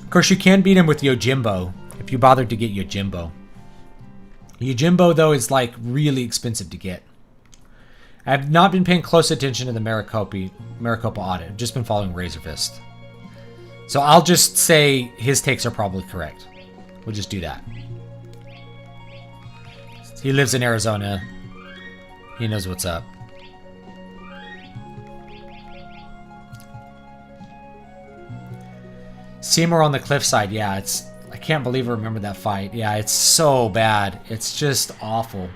Of course, you can beat him with Yojimbo if you bothered to get Yojimbo. Yojimbo, though, is like really expensive to get. I've not been paying close attention to the Maricopa audit. I've just been following Razorfist. So I'll just say his takes are probably correct. We'll just do that. He lives in Arizona. He knows what's up. Seymour on the cliffside. Yeah, I can't believe I remember that fight. Yeah, it's so bad. It's just awful.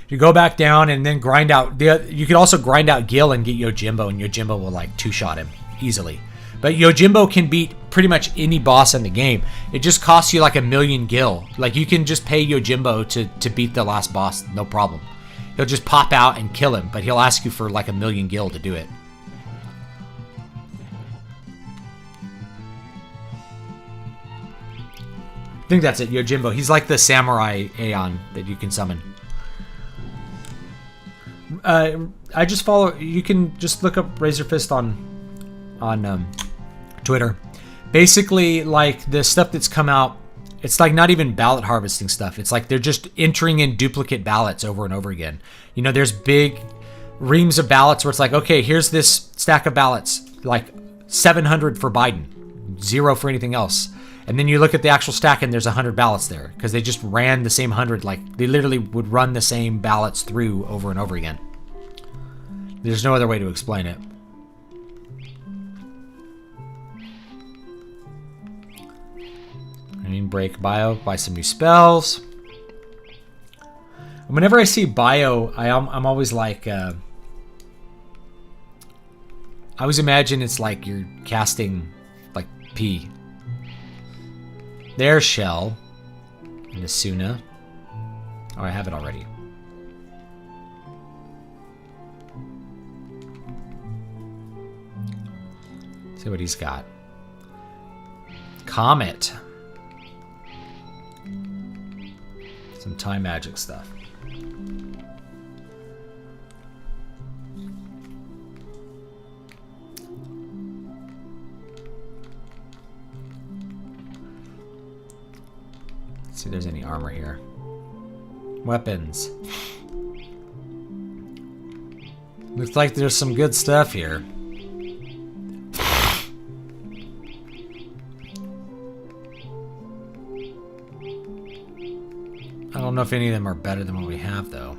You go back down and then grind out. You could also grind out Gil and get Yojimbo, and Yojimbo will like two-shot him easily. But Yojimbo can beat pretty much any boss in the game. It just costs you like 1,000,000 Gil. Like you can just pay Yojimbo to beat the last boss, no problem. He'll just pop out and kill him, but he'll ask you for like 1,000,000 Gil to do it. I think that's it, Yojimbo. He's like the samurai Aeon that you can summon. I just follow. You can just look up Razor Fist on Twitter. Basically, like the stuff that's come out, it's like not even ballot harvesting stuff. It's like they're just entering in duplicate ballots over and over again. You know, there's big reams of ballots where it's like, okay, here's this stack of ballots, like 700 for Biden, 0 for anything else. And then you look at the actual stack and there's 100 ballots there because they just ran the same 100. Like they literally would run the same ballots through over and over again. There's no other way to explain it. I mean, break bio, buy some new spells. Whenever I see bio, I'm always like, I always imagine it's like you're casting like P. There's Shell and Asuna. Oh, I have it already. See what he's got. Comet. Some time magic stuff. Let's see if there's any armor here. Weapons. Looks like there's some good stuff here. I don't know if any of them are better than what we have, though.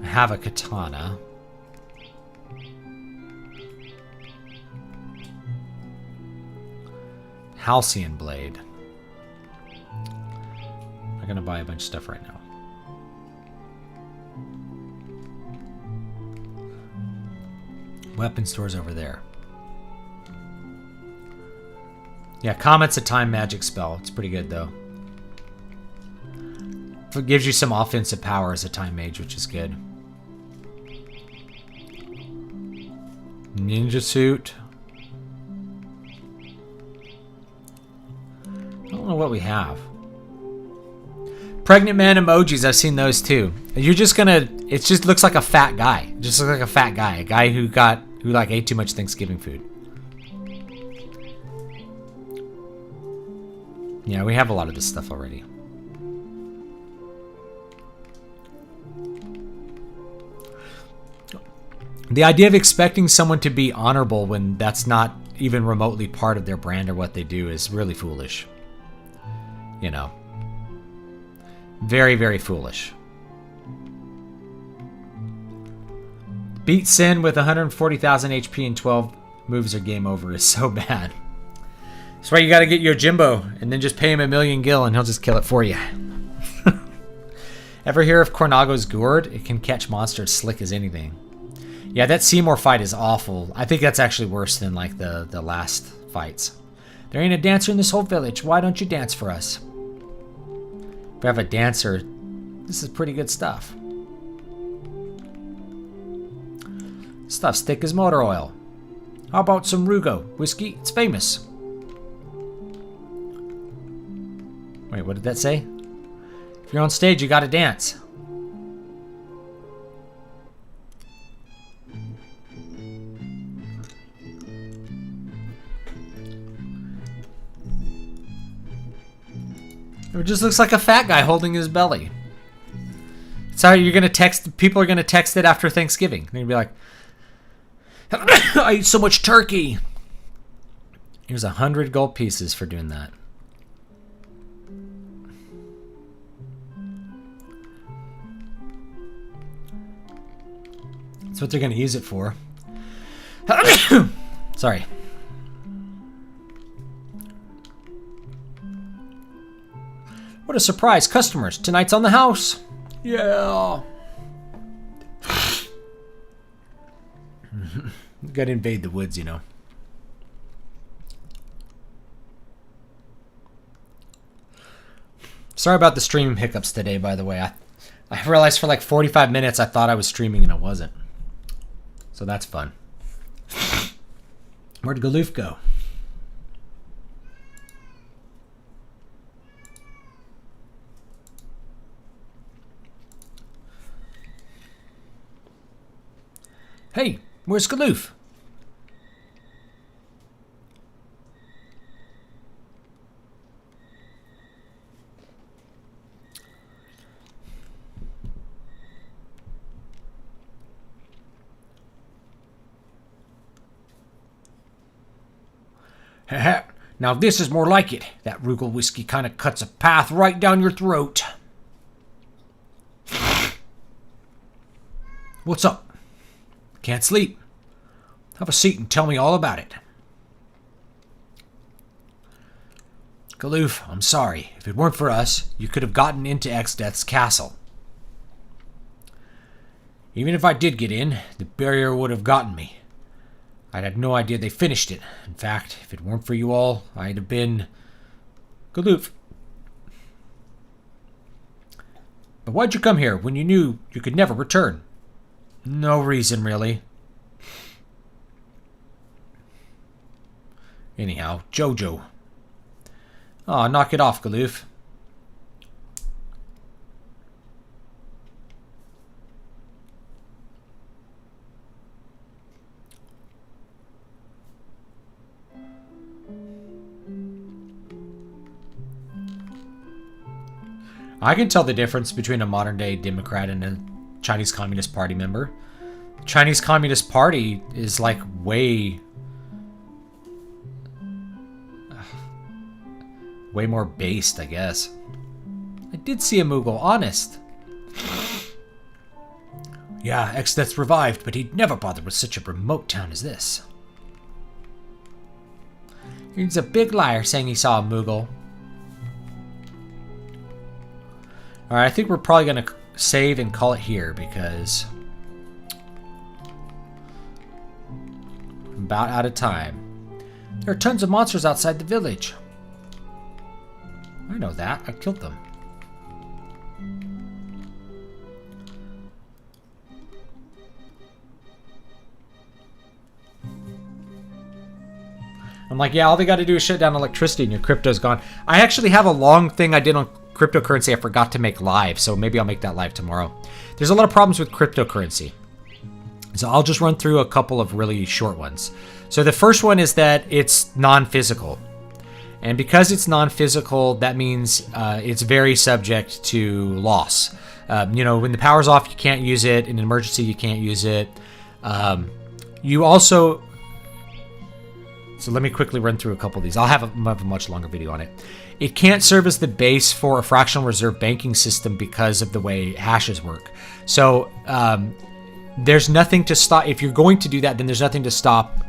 I have a katana. Halcyon blade. I'm gonna buy a bunch of stuff right now. Weapon store's over there. Yeah, Comet's a time magic spell. It's pretty good, though. It gives you some offensive power as a time mage, which is good. Ninja suit. I don't know what we have. Pregnant man emojis, I've seen those too. You're just gonna, it just looks like a fat guy. It just looks like a fat guy. A guy who like ate too much Thanksgiving food. Yeah, we have a lot of this stuff already. The idea of expecting someone to be honorable when that's not even remotely part of their brand or what they do is really foolish. You know. Very, very foolish. Beat Sin with 140,000 HP and 12 moves or game over is so bad. That's why you gotta get Yojimbo and then just pay him 1,000,000 gil and he'll just kill it for you. Ever hear of Cornago's Gourd? It can catch monsters slick as anything. Yeah, that Seymour fight is awful. I think that's actually worse than like the last fights. There ain't a dancer in this whole village. Why don't you dance for us? If we have a dancer, this is pretty good stuff. Stuff's thick as motor oil. How about some Rugo whiskey? It's famous. Wait, what did that say? If you're on stage, you gotta dance. It just looks like a fat guy holding his belly. It's how you're gonna text. People are gonna text it after Thanksgiving. They're gonna be like, "I ate so much turkey." Here's 100 gold pieces for doing that. That's what they're gonna use it for. Sorry. What a surprise, customers. Tonight's on the house. Yeah. Gotta invade the woods, you know. Sorry about the stream hiccups today, by the way. I realized for like 45 minutes I thought I was streaming and I wasn't. So that's fun. Where'd Galoof go? Hey, where's Galoof? Now this is more like it. That Rugal whiskey kind of cuts a path right down your throat. What's up? Can't sleep. Have a seat and tell me all about it. Galoof, I'm sorry. If it weren't for us, you could have gotten into Exdeath's castle. Even if I did get in, the barrier would have gotten me. I'd had no idea they finished it. In fact, if it weren't for you all, I'd have been... Galoof. But why'd you come here when you knew you could never return? No reason, really. Anyhow, Jojo. Aw, knock it off, Galoof. I can tell the difference between a modern-day Democrat and a Chinese Communist Party member. The Chinese Communist Party is like way more based, I guess. I did see a Moogle, honest. Yeah, Exdeath's revived, but he'd never bother with such a remote town as this. He's a big liar saying he saw a Moogle. Alright, I think we're probably going to save and call it here because I'm about out of time. There are tons of monsters outside the village. I know that. I killed them. I'm like, yeah, all they got to do is shut down electricity and your crypto's gone. I actually have a long thing I did on cryptocurrency I forgot to make live, so maybe I'll make that live tomorrow. There's a lot of problems with cryptocurrency, so I'll just run through a couple of really short ones. So the first one is that it's non-physical, and because it's non-physical, that means it's very subject to loss. You know, when the power's off, you can't use it. In an emergency, you can't use it. You also... So let me quickly run through a couple of these. I'll have a much longer video on it. It can't serve as the base for a fractional reserve banking system because of the way hashes work. So there's nothing to stop. If you're going to do that, then there's nothing to stop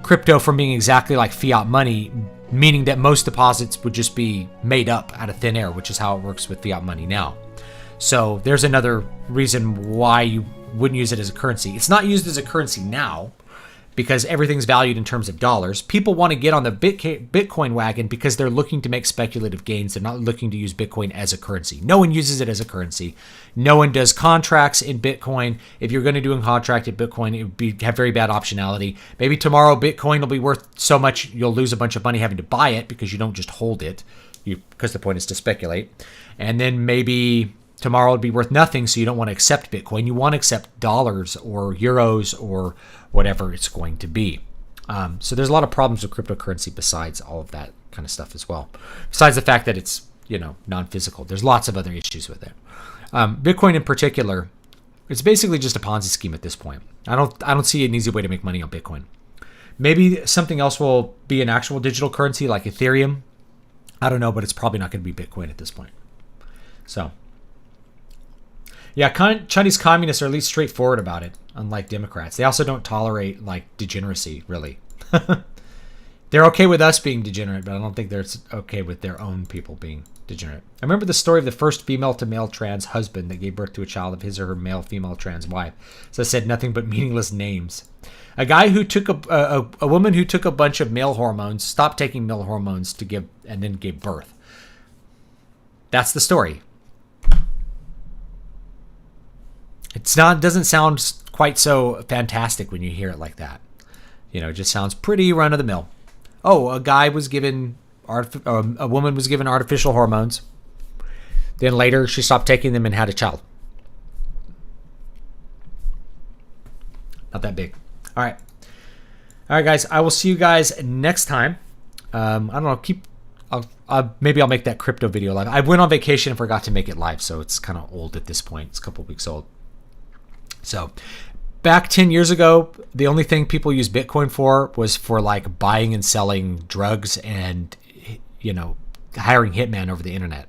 crypto from being exactly like fiat money, meaning that most deposits would just be made up out of thin air, which is how it works with fiat money now. So there's another reason why you wouldn't use it as a currency. It's not used as a currency now, because everything's valued in terms of dollars. People want to get on the Bitcoin wagon because they're looking to make speculative gains. They're not looking to use Bitcoin as a currency. No one uses it as a currency. No one does contracts in Bitcoin. If you're going to do a contract in Bitcoin, it would have very bad optionality. Maybe tomorrow Bitcoin will be worth so much you'll lose a bunch of money having to buy it because you don't just hold it, because the point is to speculate. And then maybe tomorrow it'd be worth nothing, so you don't want to accept Bitcoin. You want to accept dollars or euros or whatever it's going to be. So there's a lot of problems with cryptocurrency besides all of that kind of stuff as well. Besides the fact that it's, you know, non-physical. There's lots of other issues with it. Bitcoin in particular, it's basically just a Ponzi scheme at this point. I don't see an easy way to make money on Bitcoin. Maybe something else will be an actual digital currency like Ethereum. I don't know, but it's probably not going to be Bitcoin at this point. So... yeah, Chinese communists are at least straightforward about it, unlike Democrats. They also don't tolerate, like, degeneracy, really. They're okay with us being degenerate, but I don't think they're okay with their own people being degenerate. I remember the story of the first female-to-male trans husband that gave birth to a child of his or her male-female trans wife. So I said nothing but meaningless names. A guy who took a woman who took a bunch of male hormones, stopped taking male hormones to give, and then gave birth. That's the story. Doesn't sound quite so fantastic when you hear it like that. You know, it just sounds pretty run of the mill. Oh, a woman was given artificial hormones. Then later she stopped taking them and had a child. Not that big. All right. All right, guys. I will see you guys next time. I don't know. Maybe I'll make that crypto video live. I went on vacation and forgot to make it live, so it's kind of old at this point. It's a couple weeks old. So back 10 years ago, the only thing people used Bitcoin for was for like buying and selling drugs and, hiring hitmen over the internet.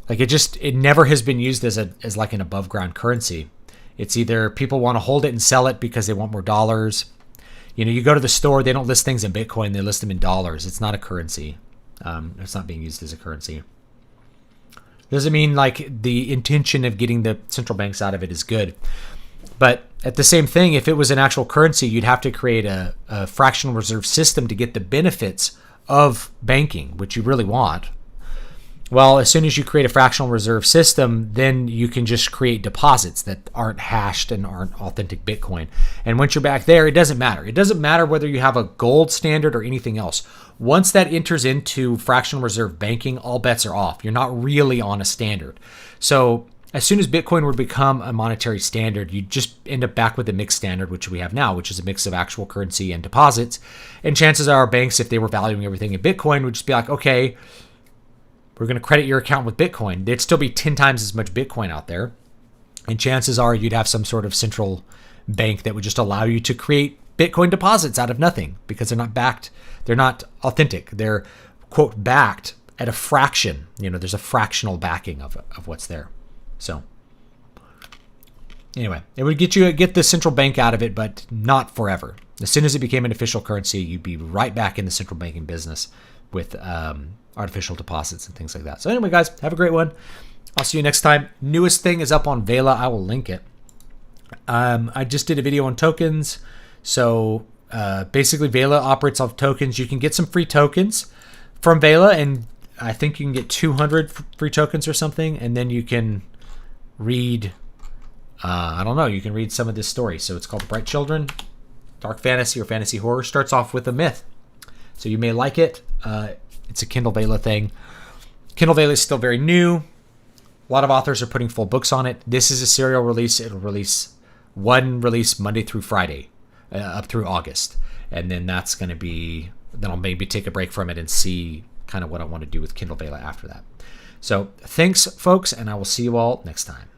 Like it never has been used as like an above ground currency. It's either people want to hold it and sell it because they want more dollars. You go to the store, they don't list things in Bitcoin, they list them in dollars. It's not a currency. It's not being used as a currency. Doesn't mean like the intention of getting the central banks out of it is good. But at the same thing, if it was an actual currency, you'd have to create a fractional reserve system to get the benefits of banking, which you really want. Well, as soon as you create a fractional reserve system, then you can just create deposits that aren't hashed and aren't authentic Bitcoin. And once you're back there, it doesn't matter. It doesn't matter whether you have a gold standard or anything else. Once that enters into fractional reserve banking, all bets are off. You're not really on a standard. So as soon as Bitcoin would become a monetary standard, you just end up back with a mixed standard, which we have now, which is a mix of actual currency and deposits. And chances are banks, if they were valuing everything in Bitcoin, would just be like, okay, we're going to credit your account with Bitcoin. There'd still be 10 times as much Bitcoin out there. And chances are you'd have some sort of central bank that would just allow you to create Bitcoin deposits out of nothing because they're not backed. They're not authentic. They're, quote, backed at a fraction. There's a fractional backing of what's there. So anyway, it would get the central bank out of it, but not forever. As soon as it became an official currency, you'd be right back in the central banking business with artificial deposits and things like that. So anyway, guys, have a great one. I'll see you next time. Newest thing is up on Vela. I will link it. I just did a video on tokens. So basically, Vela operates off tokens. You can get some free tokens from Vela, and I think you can get 200 free tokens or something, and then you can read, you can read some of this story. So it's called Bright Children, Dark Fantasy or Fantasy Horror. Starts off with a myth. So you may like it. It's a Kindle Vela thing. Kindle Vela is still very new. A lot of authors are putting full books on it. This is a serial release. It'll release one release Monday through Friday up through August. And then that's going to be, then I'll maybe take a break from it and see kind of what I want to do with Kindle Vela after that. So thanks, folks, and I will see you all next time.